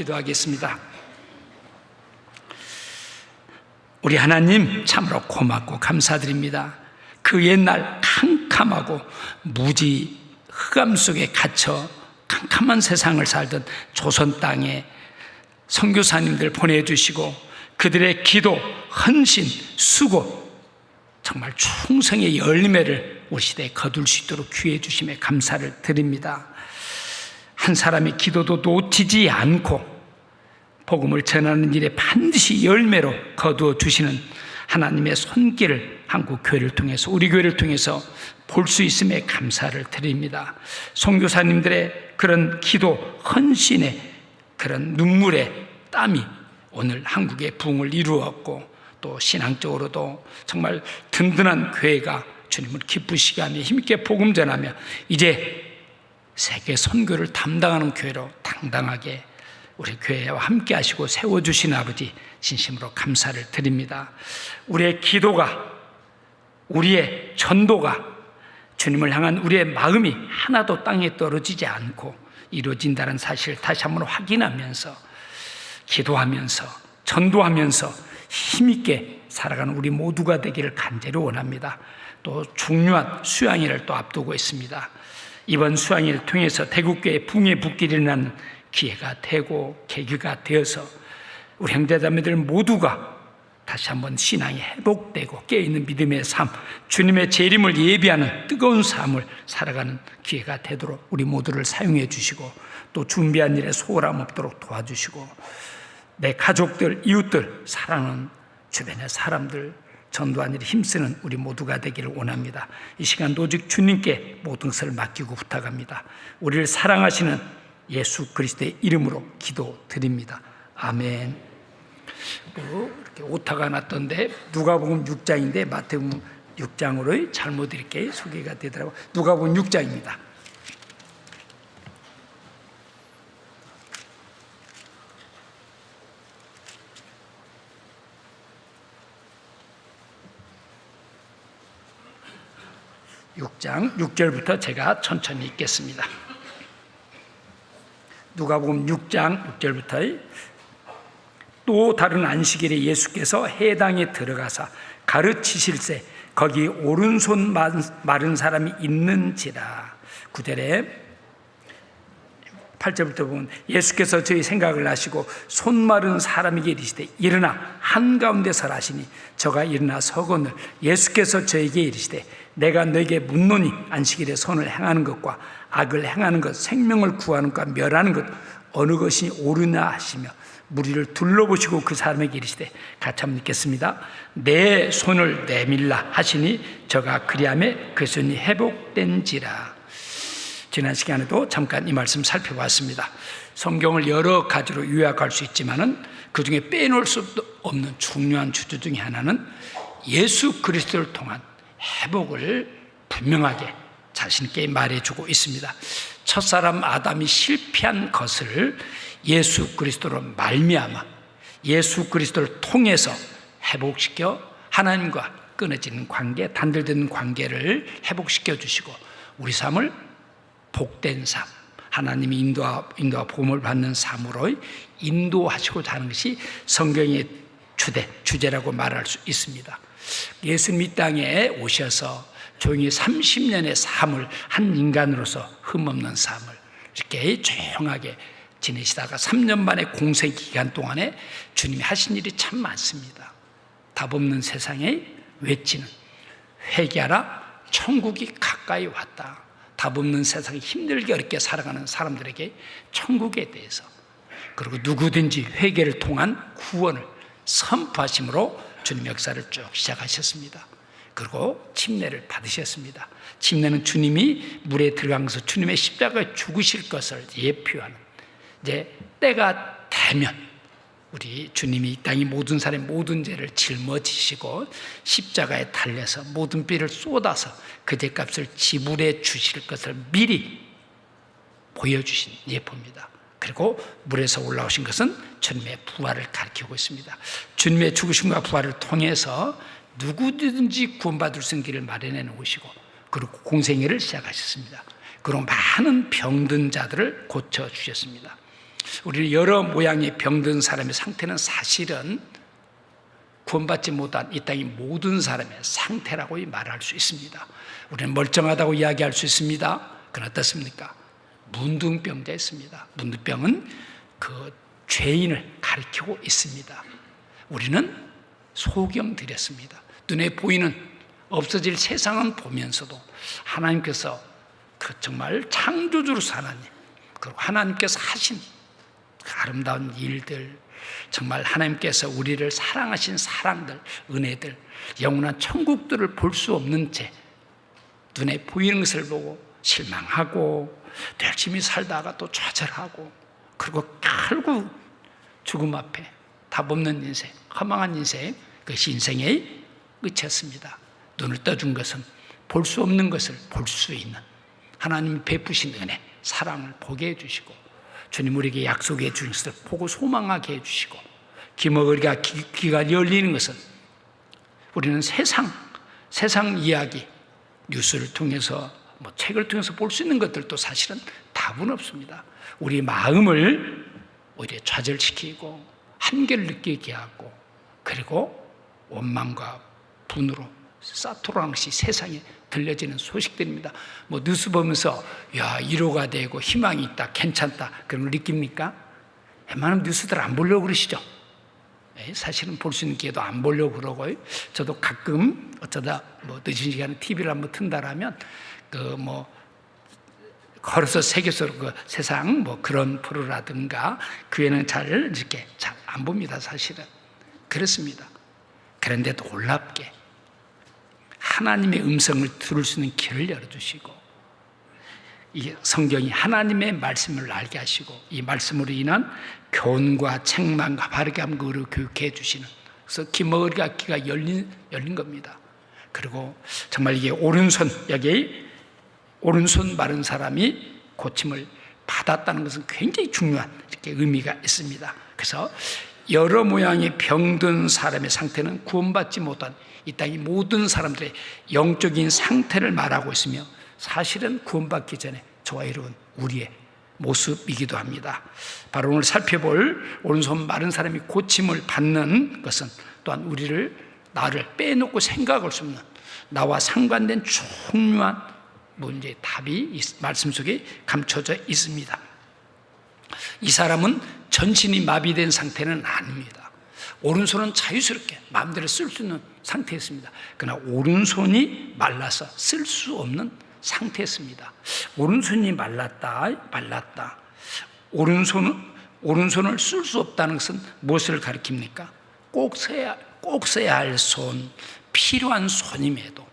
기도하겠습니다. 우리 하나님 참으로 고맙고 감사드립니다. 그 옛날 캄캄하고 무지 흑암 속에 갇혀 캄캄한 세상을 살던 조선 땅에 선교사님들 보내주시고 그들의 기도, 헌신, 수고, 정말 충성의 열매를 우리 시대에 거둘 수 있도록 귀해 주심에 감사를 드립니다. 한 사람의 기도도 놓치지 않고 복음을 전하는 일에 반드시 열매로 거두어 주시는 하나님의 손길을 한국 교회를 통해서, 우리 교회를 통해서 볼 수 있음에 감사를 드립니다. 선교사님들의 그런 기도, 헌신의 그런 눈물의 땀이 오늘 한국의 부흥을 이루었고, 또 신앙적으로도 정말 든든한 교회가 주님을 기쁘시게 하며 힘있게 복음 전하며 이제 세계 선교를 담당하는 교회로 당당하게 우리 교회와 함께 하시고 세워주신 아버지 진심으로 감사를 드립니다. 우리의 기도가, 우리의 전도가, 주님을 향한 우리의 마음이 하나도 땅에 떨어지지 않고 이루어진다는 사실을 다시 한번 확인하면서 기도하면서 전도하면서 힘있게 살아가는 우리 모두가 되기를 간절히 원합니다. 또 중요한 수양일을 또 앞두고 있습니다. 이번 수양일을 통해서 대국교회 붕의 북길이 일어나는 기회가 되고 계기가 되어서 우리 형제자매들 모두가 다시 한번 신앙이 회복되고 깨어있는 믿음의 삶, 주님의 재림을 예비하는 뜨거운 삶을 살아가는 기회가 되도록 우리 모두를 사용해 주시고, 또 준비한 일에 소홀함 없도록 도와주시고, 내 가족들, 이웃들, 사랑하는 주변의 사람들 전도한 일에 힘쓰는 우리 모두가 되기를 원합니다. 이 시간도 오직 주님께 모든 것을 맡기고 부탁합니다. 우리를 사랑하시는 예수 그리스도의 이름으로 기도드립니다. 아멘. 이렇게 오타가 났던데 누가복음 6장인데 마태복음 6장으로 잘못 이렇게 소개가 되더라고요. 누가복음 6장입니다. (6장) 6절부터 제가 천천히 읽겠습니다. 누가복음 6장 6절부터 또 다른 안식일에 예수께서 해당에 들어가사 가르치실세 거기 오른손 마른 사람이 있는지라. 9절에 8절부터 보면 예수께서 저희 생각을 하시고 손 마른 사람에게 이르시되 일어나 한가운데 서라 하시니 저가 일어나 서거늘 예수께서 저에게 이르시되 내가 너에게 묻노니 안식일에 선을 행하는 것과 악을 행하는 것, 생명을 구하는 것과 멸하는 것 어느 것이 옳으냐 하시며 무리를 둘러보시고 그 사람에게 이르시되 같이 한번 읽겠습니다. 내 손을 내밀라 하시니 저가 그리하매 그 손이 회복된지라. 지난 시간에도 잠깐 이 말씀 살펴봤습니다. 성경을 여러 가지로 요약할 수 있지만은 그 중에 빼놓을 수 없는 중요한 주제 중에 하나는 예수 그리스도를 통한 회복을 분명하게 자신있게 말해주고 있습니다. 첫사람 아담이 실패한 것을 예수 그리스도로 말미암아 예수 그리스도를 통해서 회복시켜 하나님과 끊어지는 관계, 단절되는 관계를 회복시켜 주시고 우리 삶을 복된 삶, 하나님이 인도와 복음을 받는 삶으로 인도하시고자 하는 것이 성경의 주제라고 말할 수 있습니다. 예수님 이 땅에 오셔서 조용히 30년의 삶을 한 인간으로서 흠없는 삶을 이렇게 조용하게 지내시다가 3년 반의 공생 기간 동안에 주님이 하신 일이 참 많습니다. 답 없는 세상에 외치는 회개하라 천국이 가까이 왔다. 답 없는 세상에 힘들게 어렵게 살아가는 사람들에게 천국에 대해서, 그리고 누구든지 회개를 통한 구원을 선포하심으로 주님 역사를 쭉 시작하셨습니다. 그리고 침례를 받으셨습니다. 침례는 주님이 물에 들어가면서 주님의 십자가에 죽으실 것을 예표하는, 이제 때가 되면 우리 주님이 이 땅의 모든 사람의 모든 죄를 짊어지시고 십자가에 달려서 모든 피를 쏟아서 그 죄값을 지불해 주실 것을 미리 보여주신 예표입니다. 그리고 물에서 올라오신 것은 주님의 부활을 가리키고 있습니다. 주님의 죽으심과 부활을 통해서 누구든지 구원받을 수 있는 길을 마련해 놓으시고 그리고 공생애를 시작하셨습니다. 그리고 많은 병든 자들을 고쳐주셨습니다. 우리 여러 모양의 병든 사람의 상태는 사실은 구원받지 못한 이 땅의 모든 사람의 상태라고 말할 수 있습니다. 우리는 멀쩡하다고 이야기할 수 있습니다. 그건 어떻습니까? 문둥병자 있습니다. 문둥병은 그 죄인을 가리키고 있습니다. 우리는 소경드렸습니다. 눈에 보이는 없어질 세상은 보면서도 하나님께서 그 정말 창조주로서 하나님, 그리고 하나님께서 하신 그 아름다운 일들, 정말 하나님께서 우리를 사랑하신 사랑들, 은혜들, 영원한 천국들을 볼 수 없는 채 눈에 보이는 것을 보고 실망하고 열심히 살다가 또 좌절하고, 그리고 결국 죽음 앞에 답 없는 인생, 허망한 인생, 그것이 인생의 끝이었습니다. 눈을 떠준 것은 볼 수 없는 것을 볼 수 있는 하나님이 베푸신 은혜, 사랑을 보게 해주시고, 주님 우리에게 약속해 주신 것을 보고 소망하게 해주시고, 귀머거리가 귀가 열리는 것은 우리는 세상 이야기, 뉴스를 통해서 책을 통해서 볼 수 있는 것들도 사실은 답은 없습니다. 우리 마음을 오히려 좌절시키고 한계를 느끼게 하고, 그리고 원망과 분으로 사투라는 것이 세상에 들려지는 소식들입니다. 뉴스 보면서 위로가 되고 희망이 있다, 괜찮다, 그런 걸 느낍니까? 웬만하면 뉴스들 안 보려고 그러시죠. 사실은 볼 수 있는 기회도 안 보려고 그러고, 저도 가끔 어쩌다 늦은 시간에 TV를 한번 튼다라면 걸어서 세계적으로 그 세상 그런 프로라든가 그 외에는 잘 안 봅니다. 사실은 그렇습니다. 그런데도 놀랍게 하나님의 음성을 들을 수 있는 길을 열어주시고, 이 성경이 하나님의 말씀을 알게 하시고, 이 말씀으로 인한 교훈과 책망과 바르게 함으로 교육해 주시는, 그래서 귀머거리가 귀가 열린 겁니다. 그리고 정말 이게 여기 오른손 마른 사람이 고침을 받았다는 것은 굉장히 중요한 이렇게 의미가 있습니다. 그래서 여러 모양의 병든 사람의 상태는 구원받지 못한 이 땅의 모든 사람들의 영적인 상태를 말하고 있으며, 사실은 구원받기 전에 저와 여러분 우리의 모습이기도 합니다. 바로 오늘 살펴볼 오른손 마른 사람이 고침을 받는 것은 또한 나를 빼놓고 생각할 수 없는, 나와 상관된 중요한 문제의 답이 말씀 속에 감춰져 있습니다. 이 사람은 전신이 마비된 상태는 아닙니다. 오른손은 자유스럽게 마음대로 쓸 수 있는 상태였습니다. 그러나 오른손이 말라서 쓸 수 없는 상태였습니다. 오른손이 말랐다. 오른손을 쓸 수 없다는 것은 무엇을 가리킵니까? 꼭 써야 할 손, 필요한 손임에도,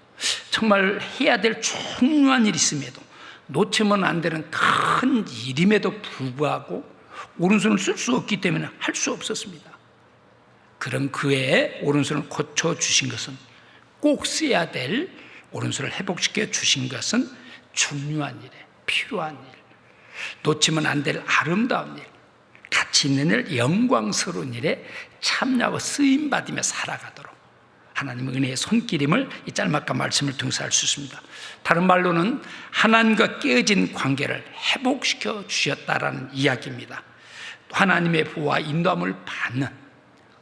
정말 해야 될 중요한 일이 있음에도, 놓치면 안 되는 큰 일임에도 불구하고 오른손을 쓸 수 없기 때문에 할 수 없었습니다. 그런 그의 오른손을 고쳐주신 것은, 꼭 써야 될 오른손을 회복시켜 주신 것은 중요한 일에, 필요한 일, 놓치면 안 될 아름다운 일, 가치 있는 일, 영광스러운 일에 참여하고 쓰임받으며 살아가도록 하나님의 은혜의 손길임을 이 짤막한 말씀을 통해서 알 수 있습니다. 다른 말로는 하나님과 깨어진 관계를 회복시켜 주셨다라는 이야기입니다. 하나님의 보호와 인도함을 받는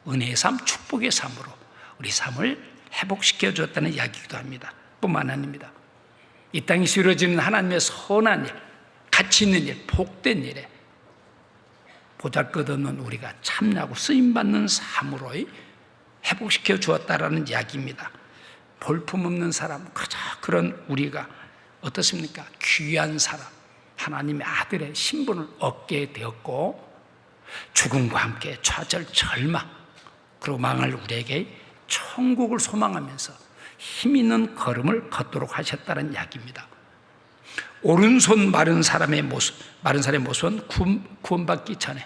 은혜의 삶, 축복의 삶으로 우리 삶을 회복시켜 주었다는 이야기이기도 합니다. 뿐만 아닙니다. 이 땅에서 이루어지는 하나님의 선한 일, 가치 있는 일, 복된 일에 보잘것없는 우리가 참여하고 쓰임받는 삶으로 회복시켜 주었다라는 이야기입니다. 볼품없는 사람, 그저 그런 우리가 어떻습니까? 귀한 사람, 하나님의 아들의 신분을 얻게 되었고, 죽음과 함께 좌절, 절망, 그리고 망할 우리에게 천국을 소망하면서 힘 있는 걸음을 걷도록 하셨다는 이야기입니다. 오른손 마른 사람의 모습은 구원받기 전에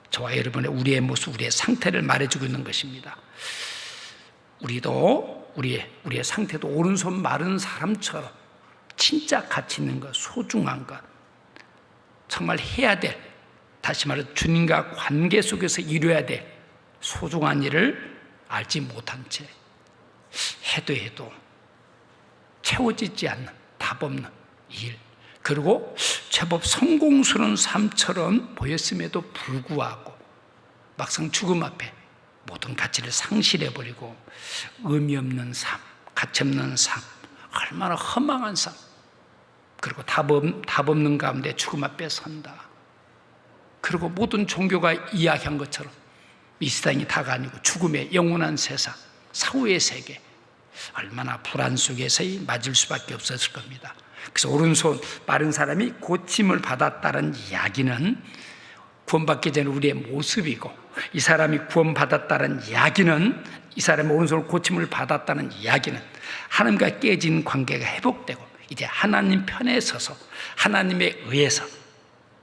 저와 여러분의 우리의 모습, 우리의 상태를 말해주고 있는 것입니다. 우리도 우리의 상태도 오른손 마른 사람처럼 진짜 가치 있는 것, 소중한 것, 정말 해야 될, 다시 말해 주님과 관계 속에서 이루어야 될 소중한 일을 알지 못한 채 해도 채워지지 않는 답 없는 일, 그리고 제법 성공스러운 삶처럼 보였음에도 불구하고 막상 죽음 앞에 모든 가치를 상실해버리고 의미 없는 삶, 가치 없는 삶, 얼마나 허망한 삶, 그리고 답 없는 가운데 죽음 앞에 선다. 그리고 모든 종교가 이야기한 것처럼 이 세상이 다가 아니고 죽음의 영원한 세상, 사후의 세계, 얼마나 불안 속에서 맞을 수밖에 없었을 겁니다. 그래서 오른손 마른 사람이 고침을 받았다는 이야기는 구원받기 전에 우리의 모습이고, 이 사람이 구원받았다는 이야기는, 이 사람의 오른손 고침을 받았다는 이야기는 하나님과 깨진 관계가 회복되고 이제 하나님 편에 서서 하나님에 의해서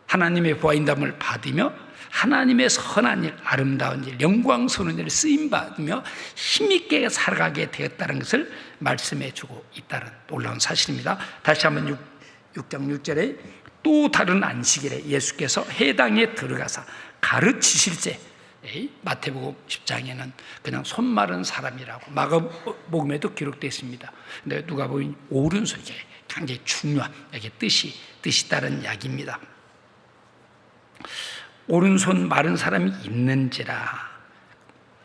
하나님의 보아인담을 받으며 하나님의 선한 일, 아름다운 일, 영광스러운 일을 쓰임받으며 힘있게 살아가게 되었다는 것을 말씀해 주고 있다는 놀라운 사실입니다. 다시 한번 6장 6절에 또 다른 안식일에 예수께서 해당에 들어가사 가르치실세, 마태복음 10장에는 그냥 손 마른 사람이라고 마가복음에도 기록되어 있습니다. 근데 누가복음 오른손이 굉장히 중요한 뜻이 다른 이야기입니다. 오른손 마른 사람이 있는지라.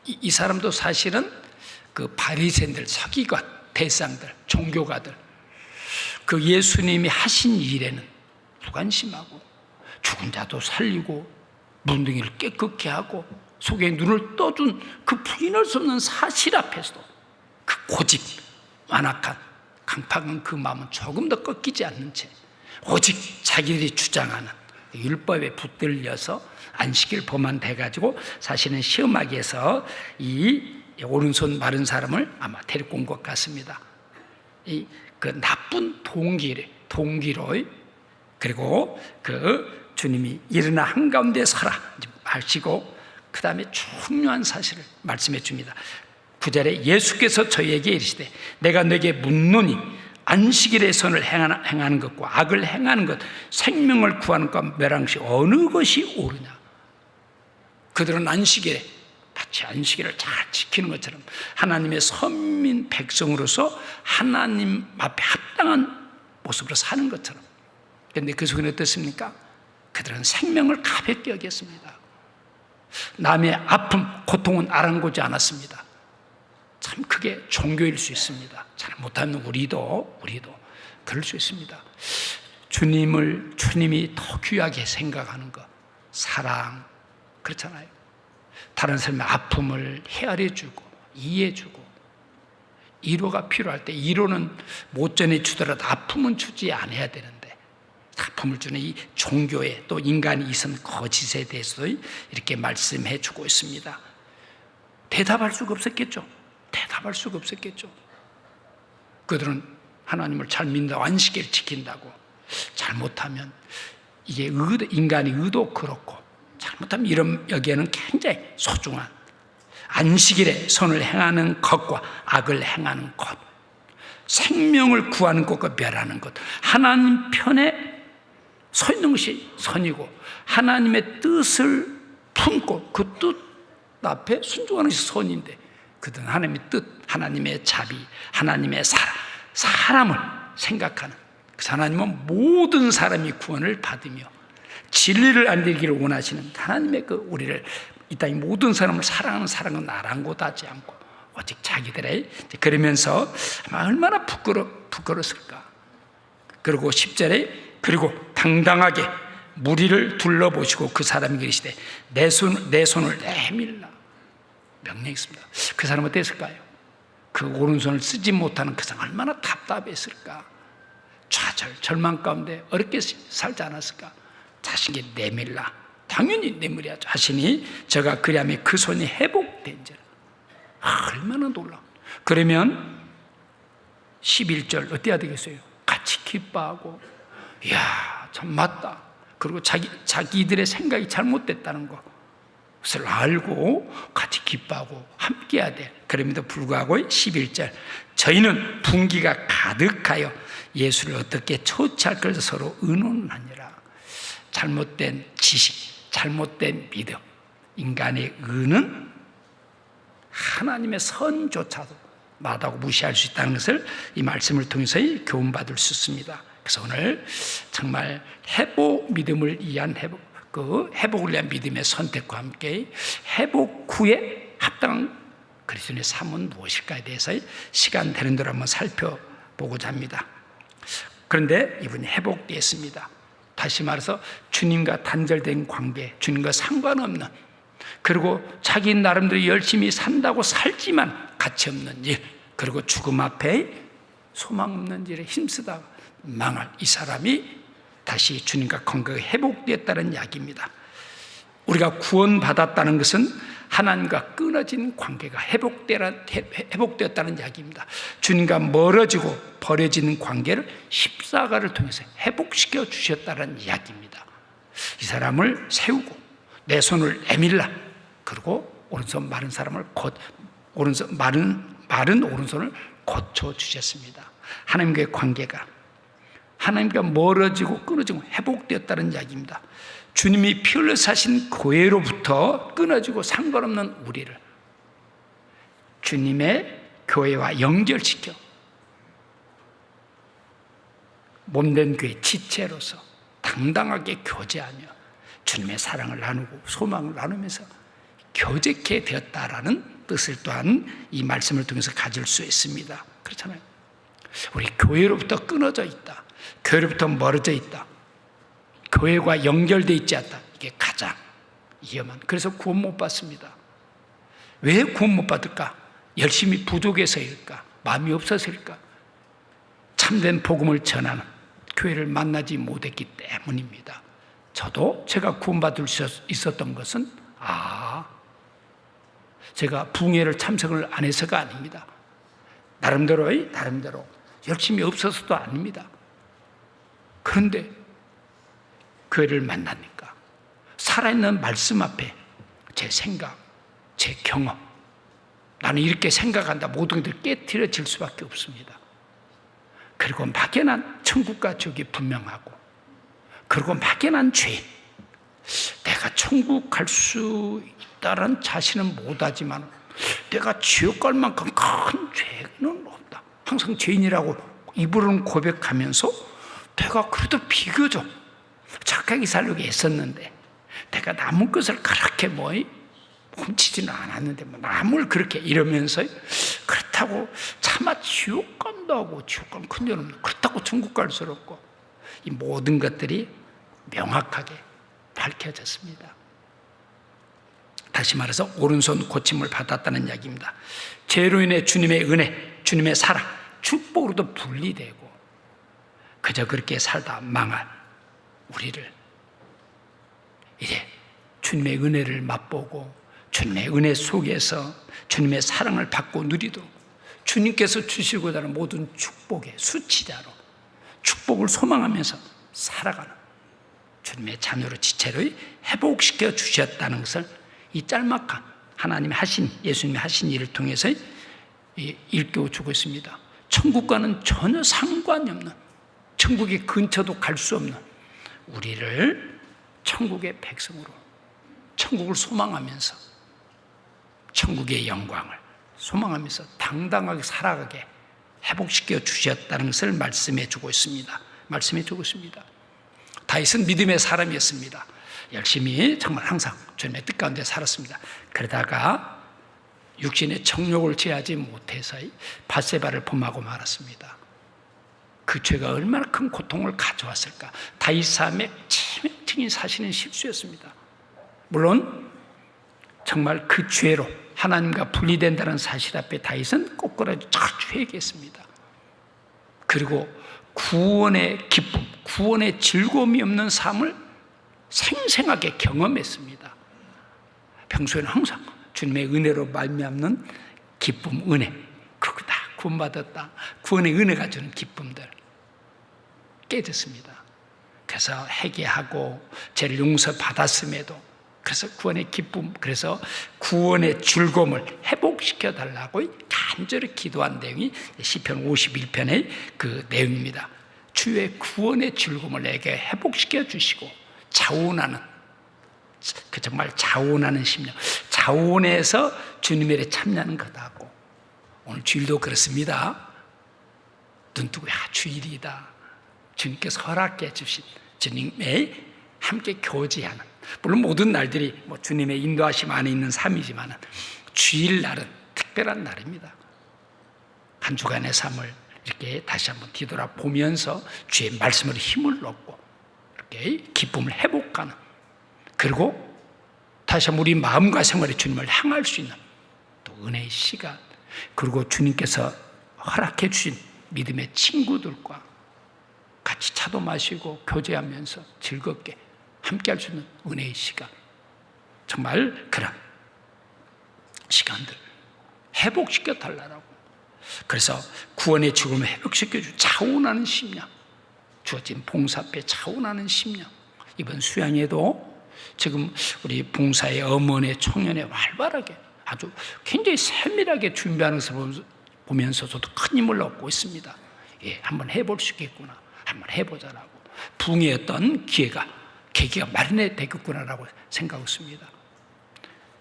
이 사람도 사실은 그 바리새인들, 서기관, 대상들, 종교가들, 그 예수님이 하신 일에는 무관심하고 죽은 자도 살리고 문둥이를 깨끗게 하고 속에 눈을 떠준 그 부인할 수 없는 사실 앞에서도 그 고집, 완악한 강팍한 그 마음은 조금 더 꺾이지 않는 채 오직 자기들이 주장하는 율법에 붙들려서 안식일 범한 돼가지고 사실은 시험하기에서 이 오른손 마른 사람을 아마 데리고 온 것 같습니다. 그 나쁜 동기로, 그리고 그 주님이 일어나 한가운데 서라 하시고 그 다음에 중요한 사실을 말씀해 줍니다. 9절에 예수께서 저희에게 이르시되 내가 너에게 묻노니 안식일에 선을 행하는 것과 악을 행하는 것, 생명을 구하는 것과 멸하는 것이 어느 것이 옳으냐. 그들은 안식일에 마치 안식일을 잘 지키는 것처럼 하나님의 선민 백성으로서 하나님 앞에 합당한 모습으로 사는 것처럼. 그런데 그 속에는 어떻습니까? 그들은 생명을 가볍게 여겼습니다. 남의 아픔, 고통은 아랑곳지 않았습니다. 참 그게 종교일 수 있습니다. 잘못하면 우리도 그럴 수 있습니다. 주님이 더 귀하게 생각하는 것, 사랑, 그렇잖아요. 다른 사람의 아픔을 헤아려주고 이해해주고, 위로가 필요할 때 위로는 못 전해주더라도 아픔은 주지 않아야 되는데, 아픔을 주는 이 종교에 또 인간이 있은 거짓에 대해서도 이렇게 말씀해 주고 있습니다. 대답할 수가 없었겠죠. 그들은 하나님을 잘 믿는다고 안식일을 지킨다고, 잘못하면 이게 인간의 의도 그렇고, 잘못하면 이런 여기에는 굉장히 소중한 안식일에 선을 행하는 것과 악을 행하는 것, 생명을 구하는 것과 멸하는 것, 하나님 편에 서 있는 것이 선이고 하나님의 뜻을 품고 그 뜻 앞에 순종하는 것이 선인데, 그들은 하나님의 뜻, 하나님의 자비, 하나님의 사람을 생각하는, 그 하나님은 모든 사람이 구원을 받으며 진리를 알리기를 원하시는 하나님의 그 우리를, 이 땅의 모든 사람을 사랑하는 사랑은 아랑곳하지 않고 오직 자기들의, 그러면서 아마 얼마나 부끄러웠을까. 그리고 10절에 그리고 당당하게 무리를 둘러보시고 그 사람이 이르시되 내 손을 내밀라 명령했습니다. 그 사람은 어땠을까요? 그 오른손을 쓰지 못하는 그 사람 얼마나 답답했을까. 좌절, 절망 가운데 어렵게 살지 않았을까. 자신에게 내밀라, 당연히 내밀어야죠 하시니 저가 그리하면 그 손이 회복된지라. 얼마나 놀라워. 그러면 11절 어때야 되겠어요? 같이 기뻐하고, 이야 참 맞다. 그리고 자기들의 생각이 잘못됐다는 것을 알고 같이 기뻐하고 함께해야 돼. 그럼에도 불구하고 11절 저희는 분기가 가득하여 예수를 어떻게 처치할 것을 서로 의논하니라. 잘못된 지식, 잘못된 믿음, 인간의 의는 하나님의 선조차도 마다하고 무시할 수 있다는 것을 이 말씀을 통해서 교훈받을 수 있습니다. 그래서 오늘 정말 믿음을 위한 회복을 위한 믿음의 선택과 함께 회복 후에 합당한 그리스도인의 삶은 무엇일까에 대해서 시간 되는 대로 한번 살펴보고자 합니다. 그런데 이분이 회복되었습니다. 다시 말해서 주님과 단절된 관계, 주님과 상관없는, 그리고 자기 나름대로 열심히 산다고 살지만 가치 없는 일, 그리고 죽음 앞에 소망 없는 일에 힘쓰다 망할 이 사람이 다시 주님과 관계가 회복되었다는 이야기입니다. 우리가 구원받았다는 것은 하나님과 끊어진 관계가 회복되었다는 이야기입니다. 주님과 멀어지고 버려진 관계를 십자가를 통해서 회복시켜 주셨다는 이야기입니다. 이 사람을 세우고 내 손을 내밀라, 그리고 오른손 마른 사람을 마른 오른손을 고쳐 주셨습니다. 하나님과의 관계가, 하나님과 멀어지고 끊어지고 회복되었다는 이야기입니다. 주님이 피 흘려 사신 교회로부터 끊어지고 상관없는 우리를 주님의 교회와 연결시켜 몸된 교회 지체로서 당당하게 교제하며 주님의 사랑을 나누고 소망을 나누면서 교제케 되었다라는 뜻을 또한 이 말씀을 통해서 가질 수 있습니다. 그렇잖아요. 우리 교회로부터 끊어져 있다, 교회로부터 멀어져 있다, 교회와 연결되어 있지 않다, 이게 가장 위험한. 그래서 구원 못 받습니다. 왜 구원 못 받을까? 열심히 부족해서일까? 마음이 없어서일까? 참된 복음을 전하는 교회를 만나지 못했기 때문입니다. 저도 제가 구원받을 수 있었던 것은 제가 부흥회를 참석을 안 해서가 아닙니다. 나름대로 열심히 없어서도 아닙니다. 그런데 교회를 만나니까 살아있는 말씀 앞에 제 생각, 제 경험, 나는 이렇게 생각한다, 모든 것들이 깨트려질 수밖에 없습니다. 그리고 막연한 천국과 지옥이 분명하고, 그리고 막연한 죄인, 내가 천국 갈 수 있다는 자신은 못하지만 내가 지옥 갈 만큼 큰 죄는 없다, 항상 죄인이라고 입으로는 고백하면서 내가 그래도 비교적 착하게 살려고 애썼는데, 내가 남의 것을 그렇게 훔치지는 않았는데 남을 그렇게 이러면서, 그렇다고 차마 지옥 간다고, 지옥 가면 큰일 없는, 그렇다고 천국 갈 수 없고, 이 모든 것들이 명확하게 밝혀졌습니다. 다시 말해서 오른손 고침을 받았다는 이야기입니다. 죄로 인해 주님의 은혜, 주님의 사랑, 축복으로도 분리되고 그저 그렇게 살다 망할 우리를 이제 주님의 은혜를 맛보고 주님의 은혜 속에서 주님의 사랑을 받고 누리도록 주님께서 주시고자 하는 모든 축복의 수치자로 축복을 소망하면서 살아가는 주님의 자녀로 지체로 회복시켜 주셨다는 것을 이 짤막한 하나님이 하신, 예수님이 하신 일을 통해서 일깨워주고 있습니다. 천국과는 전혀 상관이 없는, 천국의 근처도 갈 수 없는 우리를 천국의 백성으로, 천국을 소망하면서, 천국의 영광을 소망하면서 당당하게 살아가게 회복시켜 주셨다는 것을 말씀해 주고 있습니다. 다윗은 믿음의 사람이었습니다. 열심히 정말 항상 주님의 뜻 가운데 살았습니다. 그러다가 육신의 정욕을 제하지 못해서 밧세바를 범하고 말았습니다. 그 죄가 얼마나 큰 고통을 가져왔을까. 다윗 삶의 치명적인 사실은 실수였습니다. 물론 정말 그 죄로 하나님과 분리된다는 사실 앞에 다윗은 꼬꾸라지 자주 회개했습니다. 그리고 구원의 기쁨, 구원의 즐거움이 없는 삶을 생생하게 경험했습니다. 평소에는 항상 주님의 은혜로 말미암는 기쁨, 은혜, 그거다, 구원받았다, 구원의 은혜가 주는 기쁨들 깨졌습니다. 그래서 회개하고 죄를 용서받았음에도, 그래서 구원의 기쁨, 그래서 구원의 즐거움을 회복시켜 달라고 간절히 기도한 내용이 시편 51편의 그 내용입니다. 주의 구원의 즐거움을 내게 회복시켜 주시고 자원하는, 그 정말 자원하는 심령, 자원해서 주님의 일에 참여하는 거다고. 오늘 주일도 그렇습니다. 눈 뜨고 주일이다, 주님께서 허락해 주신 주님의 함께 교제하는, 물론 모든 날들이 주님의 인도하심 안에 있는 삶이지만 주일날은 특별한 날입니다. 한 주간의 삶을 이렇게 다시 한번 뒤돌아보면서 주의 말씀으로 힘을 얻고 이렇게 기쁨을 회복하는, 그리고 다시 한번 우리 마음과 생활에 주님을 향할 수 있는 또 은혜의 시간, 그리고 주님께서 허락해 주신 믿음의 친구들과 같이 차도 마시고 교제하면서 즐겁게 함께 할 수 있는 은혜의 시간, 정말 그런 시간들 회복시켜 달라고. 그래서 구원의 죽음을 회복시켜 주 차원하는 심령, 주어진 봉사 앞에 차원하는 심령. 이번 수양에도 지금 우리 봉사의 어머니 청년회 활발하게 아주 굉장히 세밀하게 준비하는 것을 보면서 저도 큰 힘을 얻고 있습니다. 예, 한번 해볼 수 있겠구나, 한번 해보자라고, 부흥의 어떤 계기가 마련해 되겠구나라고 생각했습니다.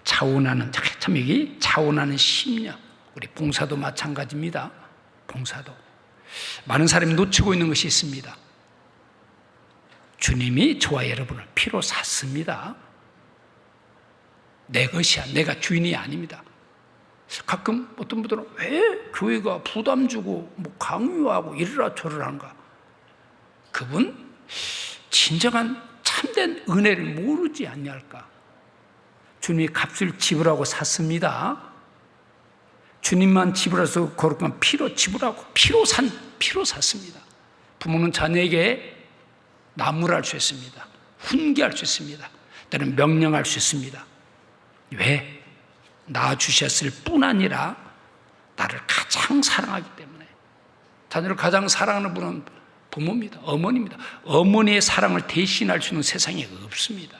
차원하는, 참 여기 차원하는 심령, 우리 봉사도 마찬가지입니다. 봉사도 많은 사람이 놓치고 있는 것이 있습니다. 주님이 저와 여러분을 피로 샀습니다. 내 것이야, 내가 주인이 아닙니다. 가끔 어떤 분들은 왜 교회가 부담 주고 강요하고 이러라 저러라 하는가? 그분 진정한 참된 은혜를 모르지 않냐할까? 주님이 값을 지불하고 샀습니다. 주님만 지불해서 거룩한 피로 지불하고 피로 샀습니다. 부모는 자녀에게 나무랄 수 있습니다. 훈계할 수 있습니다. 때로는 명령할 수 있습니다. 왜? 낳아주셨을 뿐 아니라 나를 가장 사랑하기 때문에. 자녀를 가장 사랑하는 분은 부모입니다. 어머니입니다. 어머니의 사랑을 대신할 수 있는 세상에 없습니다.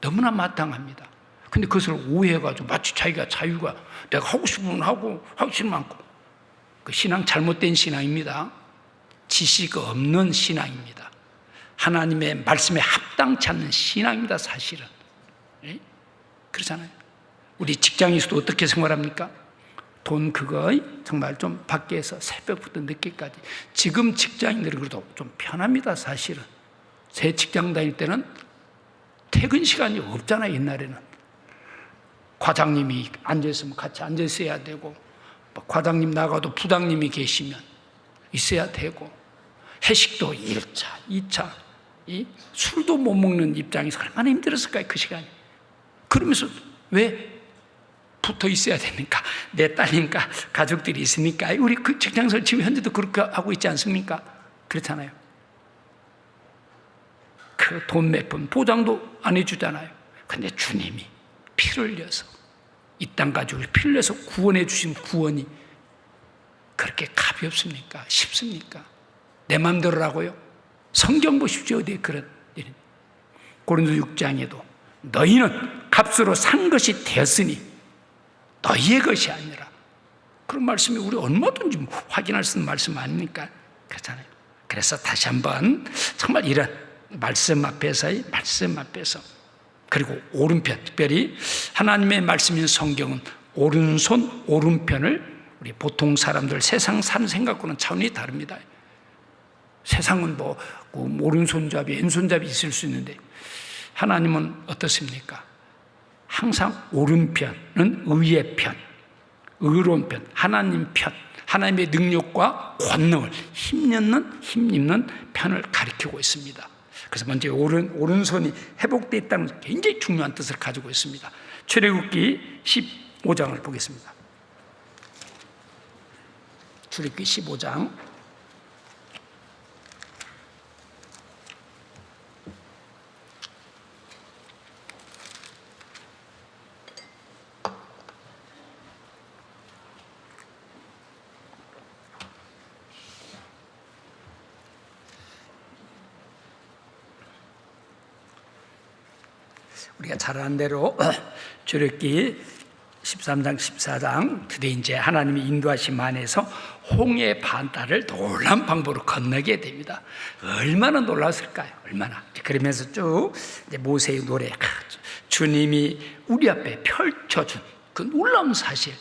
너무나 마땅합니다. 근데 그것을 오해해가지고 마치 자기가 자유가, 내가 하고 싶으면 하고 하기 싫으면 않고, 그 신앙 잘못된 신앙입니다. 지식 없는 신앙입니다. 하나님의 말씀에 합당치 않는 신앙입니다. 사실은. 예? 그렇잖아요. 우리 직장에서도 어떻게 생활합니까? 돈 그거 정말 좀 밖에서 새벽부터 늦게까지. 지금 직장인들은 그래도 좀 편합니다. 사실은. 제 직장 다닐 때는 퇴근 시간이 없잖아요. 옛날에는 과장님이 앉아있으면 같이 앉아 있어야 되고, 과장님 나가도 부장님이 계시면 있어야 되고, 회식도 1차, 2차, 술도 못 먹는 입장에서 얼마나 힘들었을까요? 그 시간이. 그러면서 왜 붙어 있어야 됩니까? 내 딸이니까, 가족들이 있으니까. 우리 그 직장에서 지금 현재도 그렇게 하고 있지 않습니까? 그렇잖아요. 그 돈 몇 푼 보장도 안 해주잖아요. 근데 주님이 피를 흘려서, 이 땅 가지고 피를 흘려서 구원해 주신 구원이 그렇게 가볍습니까? 쉽습니까? 내 마음대로라고요? 성경 보십시오. 어디에 그런 일은. 고린도 6장에도 너희는 값으로 산 것이 되었으니 너희의 것이 아니라, 그런 말씀이 우리 얼마든지 확인할 수 있는 말씀 아닙니까? 그렇잖아요. 그래서 다시 한번 정말 이런 말씀 앞에서, 그리고 오른편, 특별히 하나님의 말씀인 성경은 오른손 오른편을, 우리 보통 사람들 세상 사는 생각과는 차원이 다릅니다. 세상은 오른손잡이 왼손잡이 있을 수 있는데 하나님은 어떻습니까? 항상 오른편은 의의 편, 의로운 편, 하나님 편, 하나님의 능력과 권능을 힘입는 편을 가리키고 있습니다. 그래서 먼저 오른손이 회복되어 있다는 것은 굉장히 중요한 뜻을 가지고 있습니다. 출애굽기 15장을 보겠습니다. 출애굽기 15장 우리가 잘 아는 대로 출애굽기 13장, 14장 드디어 이제 하나님의 인도하심 안에서 홍해 반따를 놀라운 방법으로 건너게 됩니다. 얼마나 놀랐을까요? 얼마나. 그러면서 쭉 이제 모세의 노래, 주님이 우리 앞에 펼쳐준 그 놀라운 사실,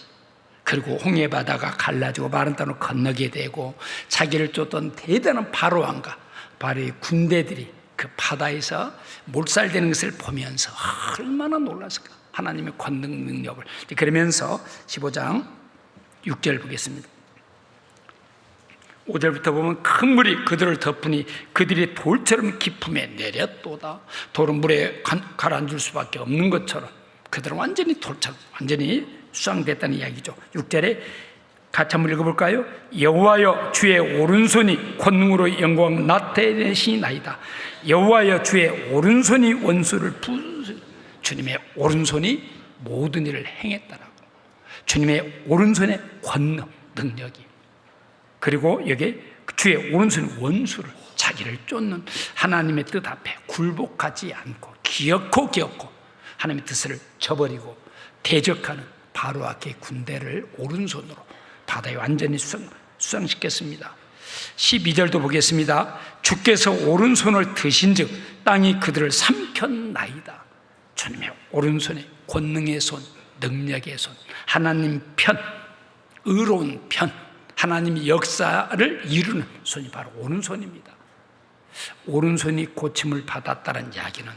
그리고 홍해 바다가 갈라지고 마른 땅을 건너게 되고 자기를 쫓던 대단한 바로왕과 바로의 군대들이 그 바다에서 몰살되는 것을 보면서 얼마나 놀랐을까. 하나님의 권능 능력을. 그러면서 15장 6절 보겠습니다. 5절부터 보면 큰 물이 그들을 덮으니 그들이 돌처럼 깊음에 내렸도다. 돌은 물에 가라앉을 수밖에 없는 것처럼 그들은 완전히 돌처럼 완전히 수상됐다는 이야기죠. 6절에 같이 한번 읽어볼까요? 여호와여 주의 오른손이 권능으로 영광 나타내시나이다. 여호와여 주의 오른손이 원수를 주님의 오른손이 모든 일을 행했다라고. 주님의 오른손의 권능, 능력이. 그리고 여기 주의 오른손 원수를, 자기를 쫓는 하나님의 뜻 앞에 굴복하지 않고 기어코 하나님의 뜻을 저버리고 대적하는 바로왕의 군대를 오른손으로 바다에 완전히 수상시켰습니다. 12절도 보겠습니다. 주께서 오른손을 드신즉 땅이 그들을 삼켰나이다. 주님의 오른손에 권능의 손, 능력의 손, 하나님 편, 의로운 편, 하나님의 역사를 이루는 손이 바로 오른손입니다. 오른손이 고침을 받았다는 이야기는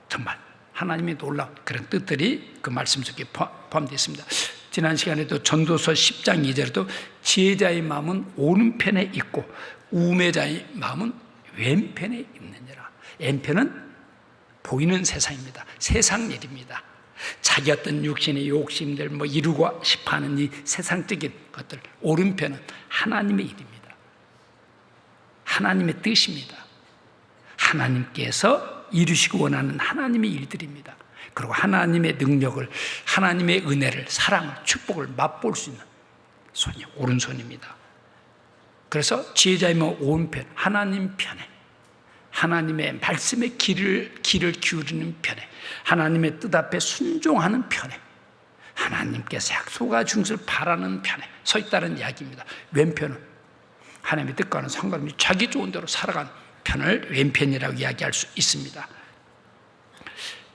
정말 하나님의 놀라운 그런 뜻들이 그 말씀 속에 포함되어 있습니다. 지난 시간에도 전도서 10장 2절에도 지혜자의 마음은 오른편에 있고 우매자의 마음은 왼편에 있느니라. 왼편은 보이는 세상입니다. 세상 일입니다. 자기 어떤 육신의 욕심들 이루고 싶어하는 이 세상적인 것들. 오른편은 하나님의 일입니다. 하나님의 뜻입니다. 하나님께서 이루시고 원하는 하나님의 일들입니다. 그리고 하나님의 능력을, 하나님의 은혜를, 사랑을, 축복을 맛볼 수 있는 손이 오른손입니다. 그래서 지혜자의 오른편, 하나님 편에, 하나님의 말씀의 길을 기울이는 편에, 하나님의 뜻 앞에 순종하는 편에, 하나님께서 약속하신 것을 바라는 편에 서 있다는 이야기입니다. 왼편은 하나님의 뜻과는 상관없이 자기 좋은 대로 살아가는 편을 왼편이라고 이야기할 수 있습니다.